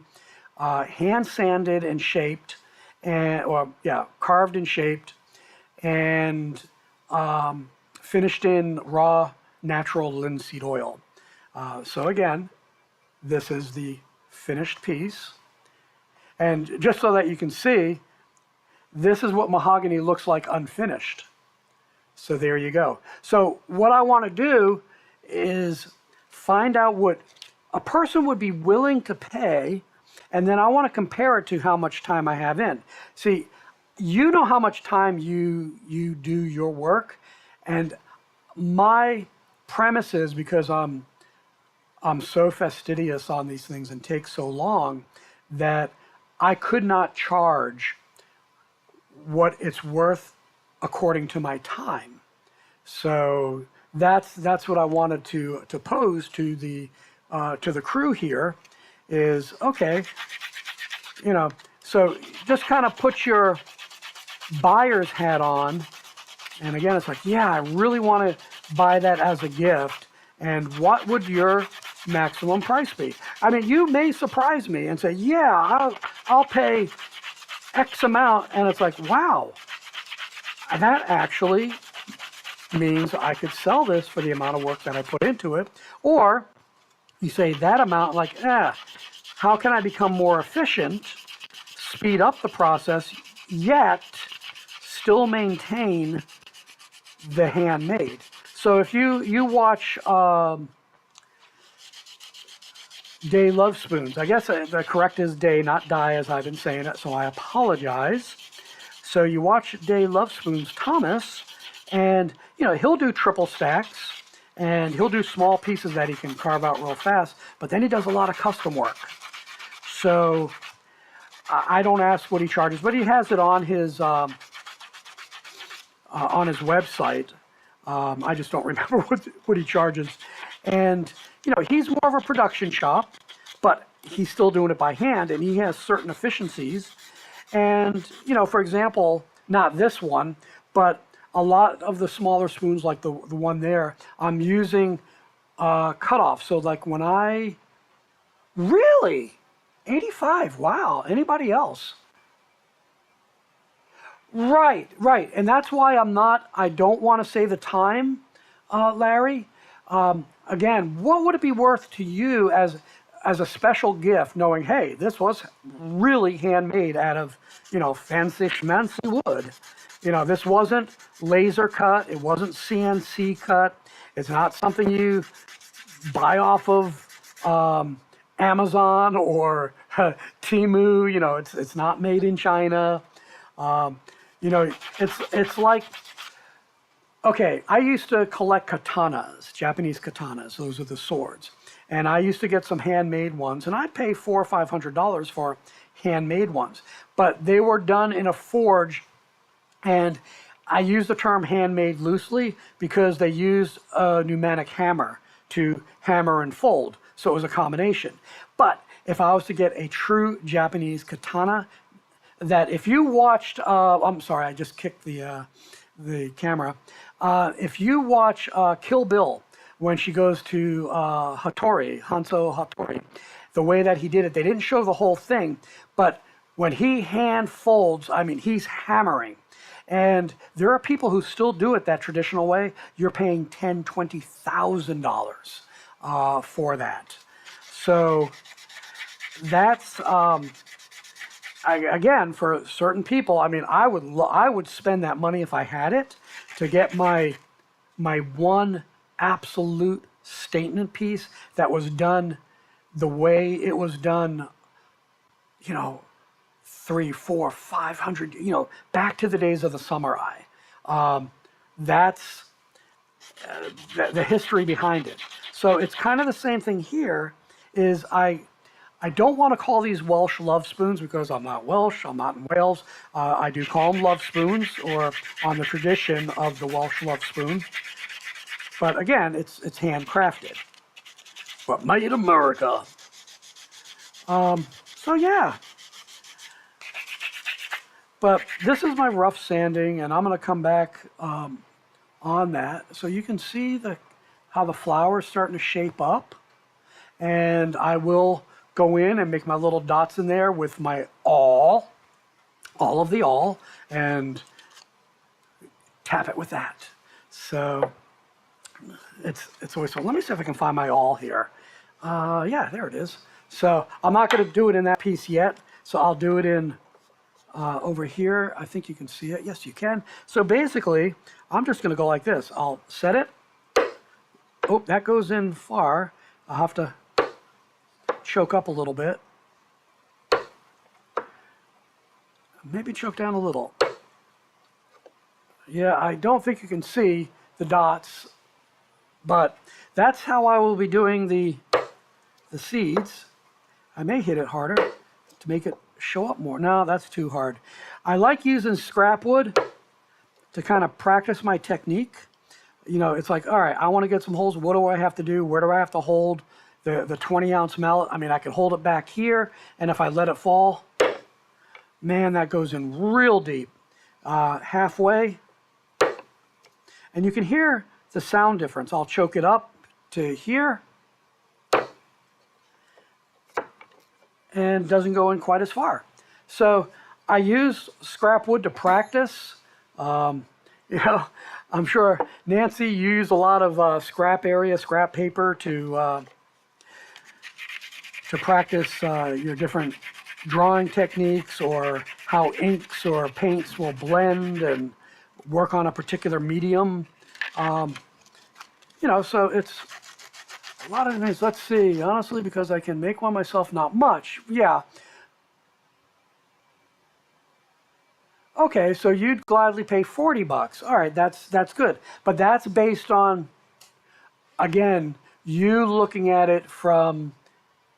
hand sanded and shaped, carved and shaped, and finished in raw natural linseed oil. So again, this is the finished piece. And just so that you can see, this is what mahogany looks like unfinished. So there you go. So what I want to do is find out what a person would be willing to pay, and then I want to compare it to how much time I have in. See, you know how much time you do your work, and my premise is, because I'm so fastidious on these things and take so long, that I could not charge what it's worth according to my time. So that's what I wanted to pose to the crew here is, okay, you know, so just kind of put your buyer's hat on. And again, it's like, yeah, I really want to buy that as a gift. And what would your maximum price be? I mean, you may surprise me and say, yeah, I'll pay X amount, and it's like, wow, that actually means I could sell this for the amount of work that I put into it. Or you say that amount, like, how can I become more efficient, speed up the process, yet still maintain the handmade? So if you watch Day Love Spoons, I guess the correct is Day, not Die, as I've been saying it, so I apologize. So you watch Day Love Spoons Thomas, and he'll do triple stacks, and he'll do small pieces that he can carve out real fast, but then he does a lot of custom work. So I don't ask what he charges, but he has it on his website. I just don't remember what he charges. And he's more of a production shop, but he's still doing it by hand, and he has certain efficiencies. And for example, not this one, but a lot of the smaller spoons, like the one there, I'm using cutoff. So like when I really 85, wow, anybody else? Right, right. And that's why I don't want to say the time, Larry. Again, what would it be worth to you as a special gift, knowing, hey, this was really handmade out of, fancy schmancy wood. This wasn't laser cut. It wasn't CNC cut. It's not something you buy off of Amazon or Temu. It's not made in China. It's like, okay, I used to collect katanas, Japanese katanas. Those are the swords. And I used to get some handmade ones, and I'd pay $400 or $500 for handmade ones. But they were done in a forge, and I use the term handmade loosely because they used a pneumatic hammer to hammer and fold. So it was a combination. But if I was to get a true Japanese katana, that if you watched, I'm sorry, I just kicked the camera. If you watch Kill Bill, when she goes to Hanzo Hattori, the way that he did it, they didn't show the whole thing, but when he hand folds, I mean, he's hammering. And there are people who still do it that traditional way. You're paying $10,000, $20,000 for that. So that's, again, for certain people, I mean, I would spend that money if I had it to get my one absolute statement piece that was done the way it was done, 300, 400, 500, back to the days of the samurai. That's the history behind it. So it's kind of the same thing here. Is I don't want to call these Welsh love spoons because I'm not Welsh, I'm not in Wales. I do call them love spoons, or on the tradition of the Welsh love spoon. But again, it's handcrafted, but made in America. So yeah. But this is my rough sanding, and I'm going to come back on that. So you can see how the flower is starting to shape up. And I will go in and make my little dots in there with my all of the awl, and tap it with that. So it's always fun. Let me see if I can find my awl here. Yeah, there it is. So I'm not going to do it in that piece yet. So I'll do it in over here. I think you can see it. Yes, you can. So basically, I'm just going to go like this. I'll set it. Oh, that goes in far. I'll have to choke up a little bit. Maybe choke down a little. Yeah, I don't think you can see the dots, but that's how I will be doing the seeds. I may hit it harder to make it show up more. No, that's too hard. I like using scrap wood to kind of practice my technique. It's like, all right, I want to get some holes. What do I have to do? Where do I have to hold the 20-ounce mallet? I mean, I can hold it back here, and if I let it fall, man, that goes in real deep. Halfway, and you can hear the sound difference. I'll choke it up to here, and doesn't go in quite as far. So I use scrap wood to practice. Um, you know, I'm sure Nancy used a lot of scrap paper to practice your different drawing techniques or how inks or paints will blend and work on a particular medium. Um, so it's a lot of things. Let's see, honestly, because I can make one myself, not much. Yeah. Okay, so you'd gladly pay $40. All right, that's good. But that's based on, again, you looking at it from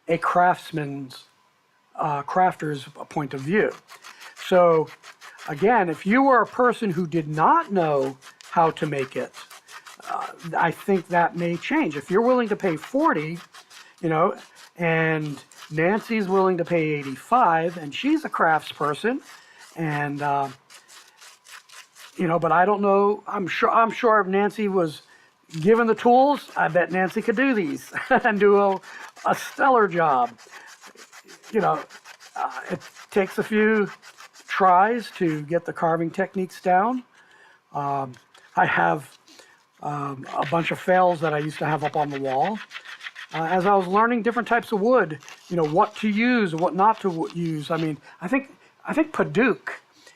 a crafter's point of view. So, again, if you were a person who did not know how to make it, I think that may change. If you're willing to pay 40, and Nancy's willing to pay 85, and she's a craftsperson, and but I don't know. I'm sure if Nancy was given the tools, I bet Nancy could do these and do a stellar job. It takes a few tries to get the carving techniques down. I have a bunch of fails that I used to have up on the wall. As I was learning different types of wood, what to use and what not to use. I mean, I think Paduke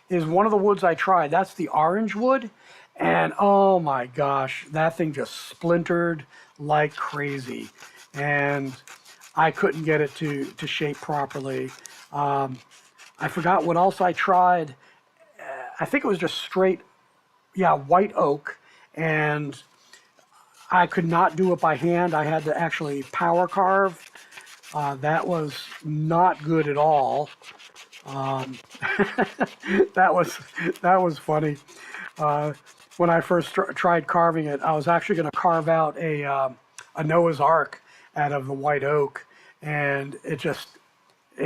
is one of the woods I tried. That's the orange wood. And oh my gosh, that thing just splintered like crazy. And I couldn't get it to shape properly. I forgot what else I tried. I think it was just straight, white oak. And I could not do it by hand. I had to actually power carve. That was not good at all. That was funny. When I first tried carving it, I was actually going to carve out a Noah's Ark out of the white oak, and it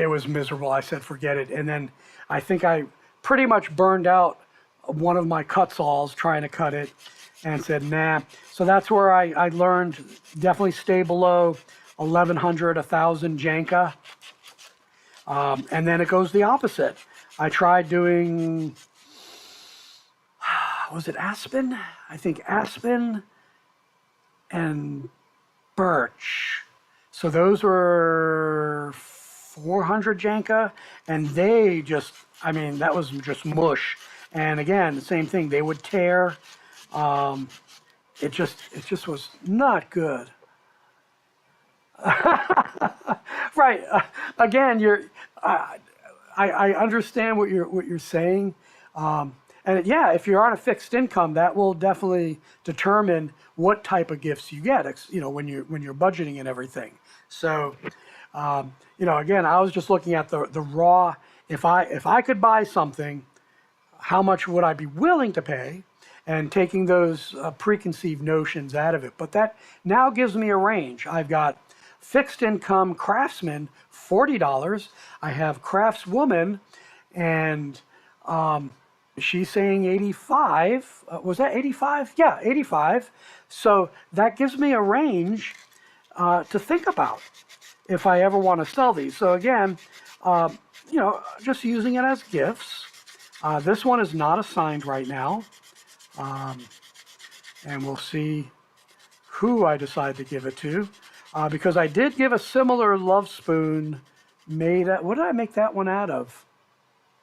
was miserable. I said, forget it. And then I think I pretty much burned out one of my cut saws trying to cut it, and said, nah. So that's where I learned definitely stay below 1100, 1000 Janka. And then it goes the opposite. I tried doing, was it aspen? I think aspen and birch. So those were 400 Janka, and they just, that was just mush. And again, the same thing, they would tear. It just was not good. Right. Again, I understand what you're saying. And if you're on a fixed income, that will definitely determine what type of gifts you get, when you're budgeting and everything. So, again, I was just looking at the raw, if I could buy something, how much would I be willing to pay? And taking those preconceived notions out of it. But that now gives me a range. I've got fixed income craftsman, $40. I have craftswoman, and she's saying 85. Was that 85? Yeah, 85. So that gives me a range to think about if I ever want to sell these. So again, just using it as gifts. This one is not assigned right now. And we'll see who I decide to give it to. Because I did give a similar love spoon made at, what did I make that one out of?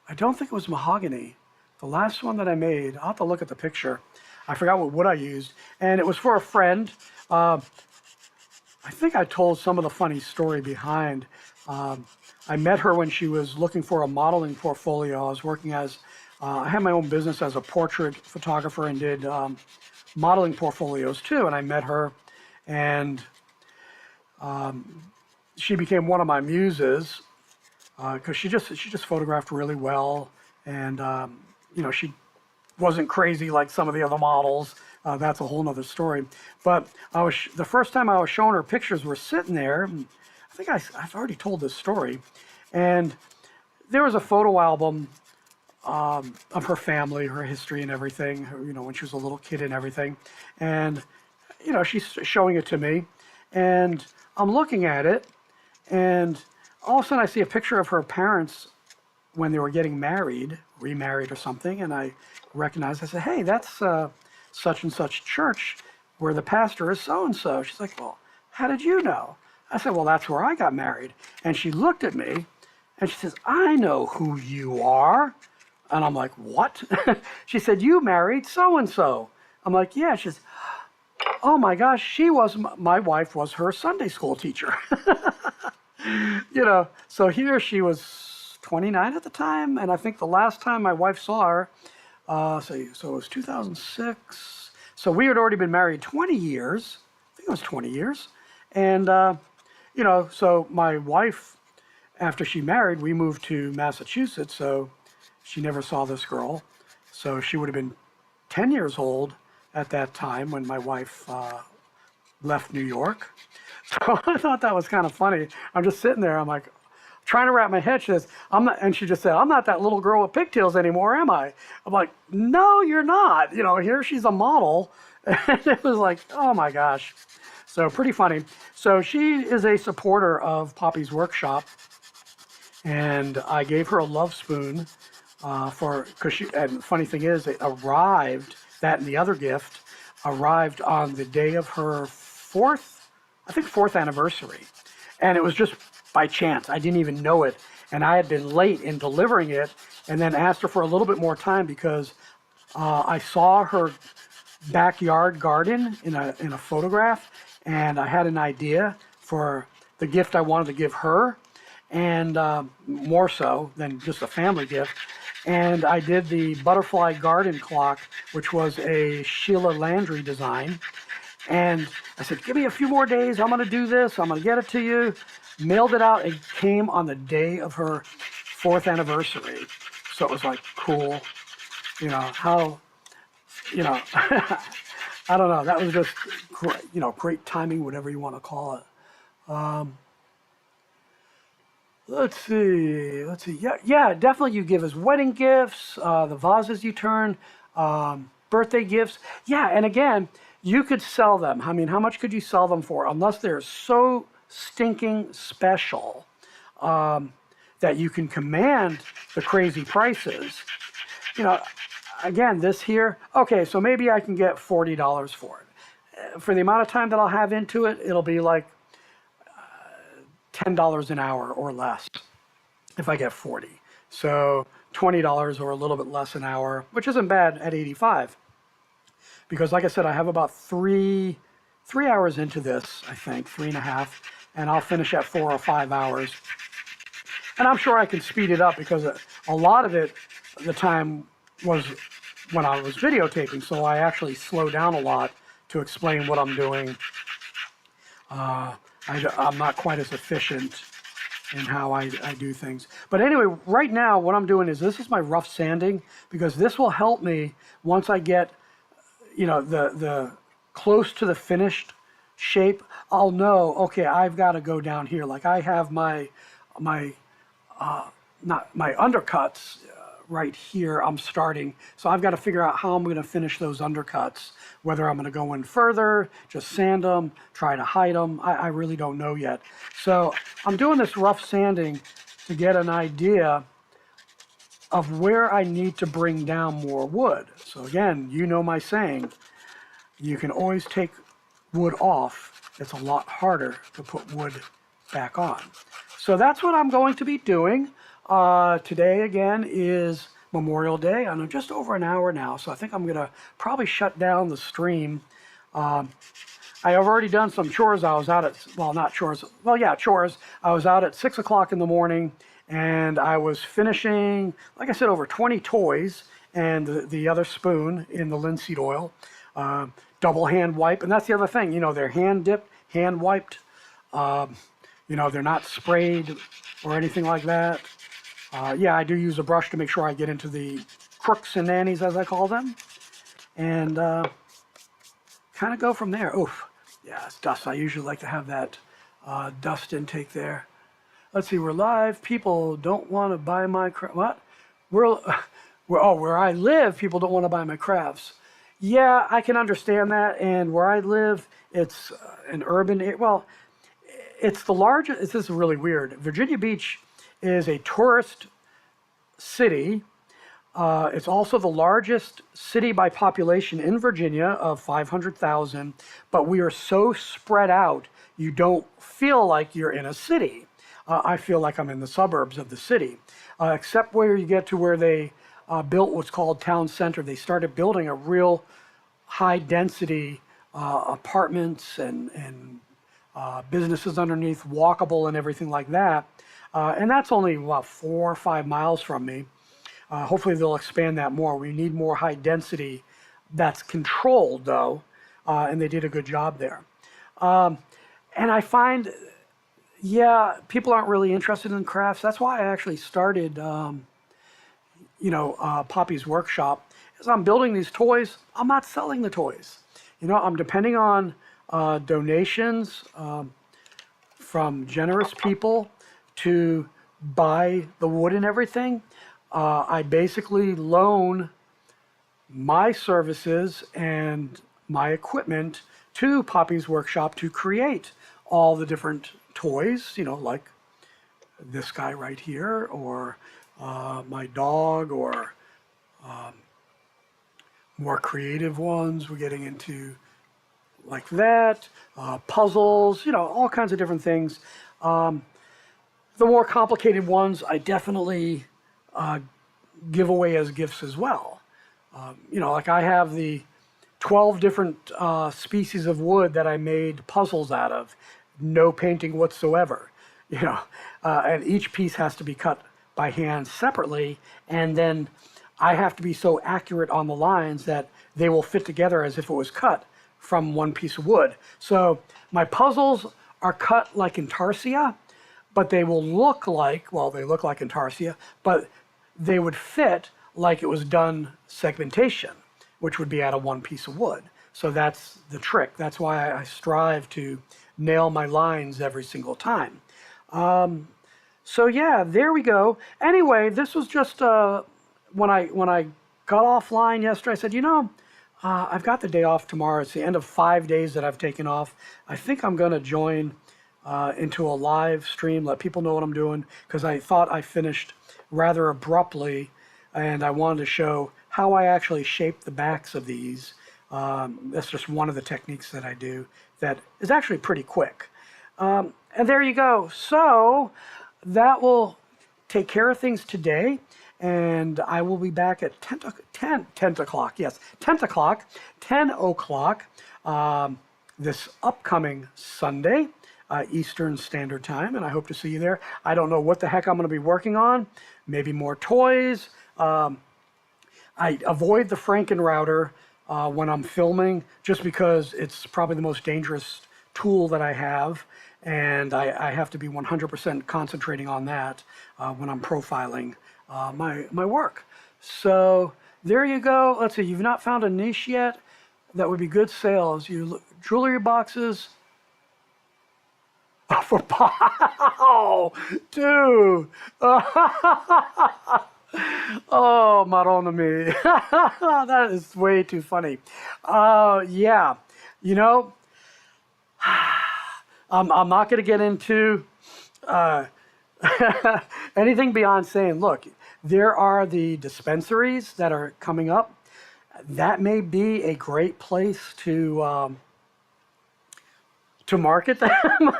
I don't think it was mahogany. The last one that I made, I'll have to look at the picture. I forgot what wood I used. And it was for a friend. I think I told some of the funny story behind. I met her when she was looking for a modeling portfolio. I was working as, I had my own business as a portrait photographer and did modeling portfolios too. And I met her, and she became one of my muses because she just photographed really well, and she wasn't crazy like some of the other models. That's a whole nother story. But the first time I was showing her pictures, we're sitting there. And I think I've already told this story, and there was a photo album of her family, her history and everything, when she was a little kid and everything. And, she's showing it to me, and I'm looking at it, and all of a sudden I see a picture of her parents when they were getting married, remarried or something, and I recognized, I said, hey, that's such and such church where the pastor is so-and-so. She's like, well, how did you know? I said, well, that's where I got married. And she looked at me and she says, I know who you are. And I'm like, what? She said, you married so-and-so. I'm like, yeah. She says, oh my gosh, my wife was her Sunday school teacher. So here she was 29 at the time, and I think the last time my wife saw her, so it was 2006. So we had already been married 20 years. I think it was 20 years. And, so my wife, after she married, we moved to Massachusetts, so she never saw this girl. So she would have been 10 years old at that time when my wife left New York. So I thought that was kind of funny. I'm just sitting there, I'm like, trying to wrap my head. She says, I'm not, and she just said, I'm not that little girl with pigtails anymore, am I? I'm like, no, you're not. Here she's a model. And it was like, oh my gosh. So pretty funny. So she is a supporter of Poppy's Workshop. And I gave her a love spoon and the funny thing is, it arrived, that and the other gift, arrived on the day of her fourth anniversary. And it was just by chance. I didn't even know it. And I had been late in delivering it and then asked her for a little bit more time because I saw her backyard garden in a photograph, and I had an idea for the gift I wanted to give her, and more so than just a family gift. And I did the butterfly garden clock, which was a Sheila Landry design. And I said, give me a few more days. I'm going to do this. I'm going to get it to you. Mailed it out. It came on the day of her 4th anniversary. So it was like, cool. I don't know. That was just great, great timing, whatever you want to call it. Let's see. Yeah, definitely you give as wedding gifts, the vases you turn, birthday gifts. Yeah, and again, you could sell them. I mean, how much could you sell them for? Unless they're so stinking special that you can command the crazy prices. Again, this here, okay, so maybe I can get $40 for it. For the amount of time that I'll have into it, it'll be like $10 an hour or less if I get 40. So $20 or a little bit less an hour, which isn't bad at 85. Because like I said, I have about three hours into this, I think, 3.5, and I'll finish at 4 or 5 hours. And I'm sure I can speed it up because a lot of it, the time was when I was videotaping, so I actually slow down a lot to explain what I'm doing. I'm not quite as efficient in how I do things. But anyway, right now what I'm doing is this is my rough sanding, because this will help me once I get, the close to the finished shape. I'll know, okay, I've got to go down here. Like I have my undercuts right here. I'm starting, so I've got to figure out how I'm going to finish those undercuts. Whether I'm going to go in further, just sand them, try to hide them, I really don't know yet. So I'm doing this rough sanding to get an idea of where I need to bring down more wood. So again, my saying, you can always take wood off. It's a lot harder to put wood back on. So that's what I'm going to be doing. Today again is Memorial Day. I'm just over an hour now, so I think I'm going to probably shut down the stream. I have already done some chores. I was out at, chores. I was out at 6 o'clock in the morning, and I was finishing, like I said, over 20 toys and the other spoon in the linseed oil. Double hand wipe, and that's the other thing. They're hand dipped, hand wiped. They're not sprayed or anything like that. I do use a brush to make sure I get into the crooks and nannies, as I call them, and kind of go from there. Oof, yeah, it's dust. I usually like to have that dust intake there. Let's see, we're live. People don't want to buy my what? Where I live, people don't want to buy my crafts. Yeah, I can understand that. And where I live, it's an urban area. Well, it's the largest. This is really weird. Virginia Beach is a tourist city. It's also the largest city by population in Virginia of 500,000, but we are so spread out, you don't feel like you're in a city. I feel like I'm in the suburbs of the city, except where you get to where they built what's called town center. They started building a real high density apartments and businesses underneath, walkable and everything like that. And that's only about 4 or 5 miles from me. Hopefully they'll expand that more. We need more high density that's controlled though, and they did a good job there. And I find, yeah, people aren't really interested in crafts. That's why I actually started, Poppy's Workshop. As I'm building these toys, I'm not selling the toys. I'm depending on donations from generous people to buy the wood and everything. I basically loan my services and my equipment to Poppy's Workshop to create all the different toys, like this guy right here, or my dog, or more creative ones. We're getting into like that, puzzles, all kinds of different things. The more complicated ones, I definitely give away as gifts as well. Like I have the 12 different species of wood that I made puzzles out of, no painting whatsoever. And each piece has to be cut by hand separately, and then I have to be so accurate on the lines that they will fit together as if it was cut from one piece of wood. So my puzzles are cut like intarsia, but they will look like, they look like intarsia, but they would fit like it was done segmentation, which would be out of one piece of wood. So that's the trick. That's why I strive to nail my lines every single time. So yeah, there we go. Anyway, this was just when I got offline yesterday, I said, I've got the day off tomorrow. It's the end of 5 days that I've taken off. I think I'm going to join into a live stream, let people know what I'm doing, because I thought I finished rather abruptly, and I wanted to show how I actually shape the backs of these. That's just one of the techniques that I do that is actually pretty quick. And there you go. So that will take care of things today, and I will be back at 10 o'clock, yes, 10 o'clock this upcoming Sunday, Eastern Standard Time, and I hope to see you there. I don't know what the heck I'm going to be working on. Maybe more toys. I avoid the Frankenrouter when I'm filming, just because it's probably the most dangerous tool that I have, and I have to be 100% concentrating on that when I'm profiling my work. So there you go. Let's see, you've not found a niche yet that would be good sales. Jewelry boxes. For oh, dude. Oh, Madonna me. That is way too funny. Yeah, I'm not going to get into anything beyond saying, look, there are the dispensaries that are coming up. That may be a great place to market them,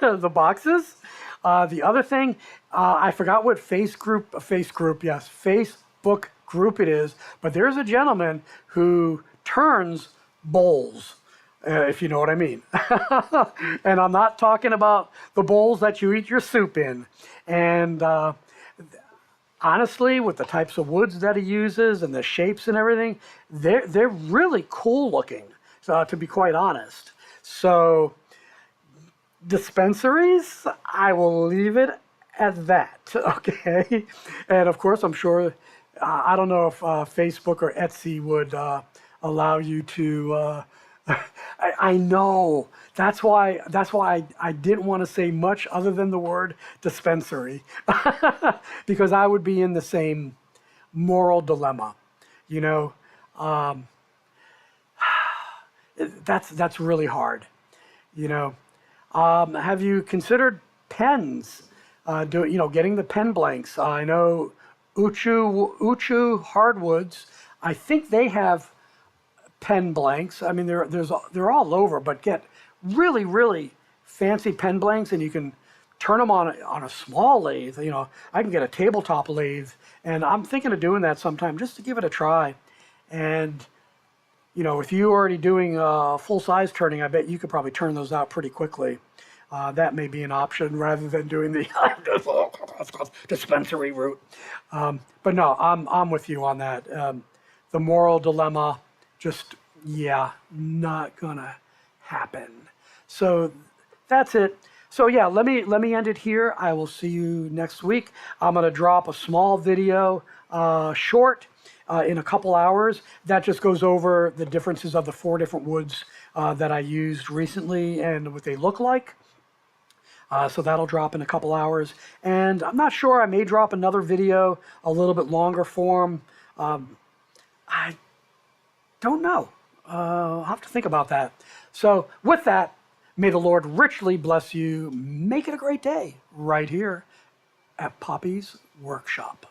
the boxes. The other thing, I forgot what Facebook group it is, but there's a gentleman who turns bowls, if you know what I mean. And I'm not talking about the bowls that you eat your soup in. And honestly, with the types of woods that he uses and the shapes and everything, they're really cool looking, to be quite honest. So dispensaries, I will leave it at that, okay? And of course, I'm sure, I don't know if Facebook or Etsy would allow you to, I know, that's why I didn't want to say much other than the word dispensary, because I would be in the same moral dilemma, that's really hard, Have you considered pens? Getting the pen blanks? I know Uchu Hardwoods. I think they have pen blanks. I mean, they're all over, but get really, really fancy pen blanks, and you can turn them on a small lathe. You know, I can get a tabletop lathe, and I'm thinking of doing that sometime just to give it a try. And you know, if you're already doing full size turning, I bet you could probably turn those out pretty quickly. That may be an option rather than doing the dispensary route. But no, I'm with you on that. The moral dilemma, just, yeah, not gonna happen. So that's it. So yeah, let me end it here. I will see you next week. I'm gonna drop a small video, short, in a couple hours. That just goes over the differences of the 4 different woods that I used recently and what they look like. So that'll drop in a couple hours. And I'm not sure, I may drop another video, a little bit longer form. I don't know. I'll have to think about that. So with that, may the Lord richly bless you. Make it a great day right here at Poppy's Workshop.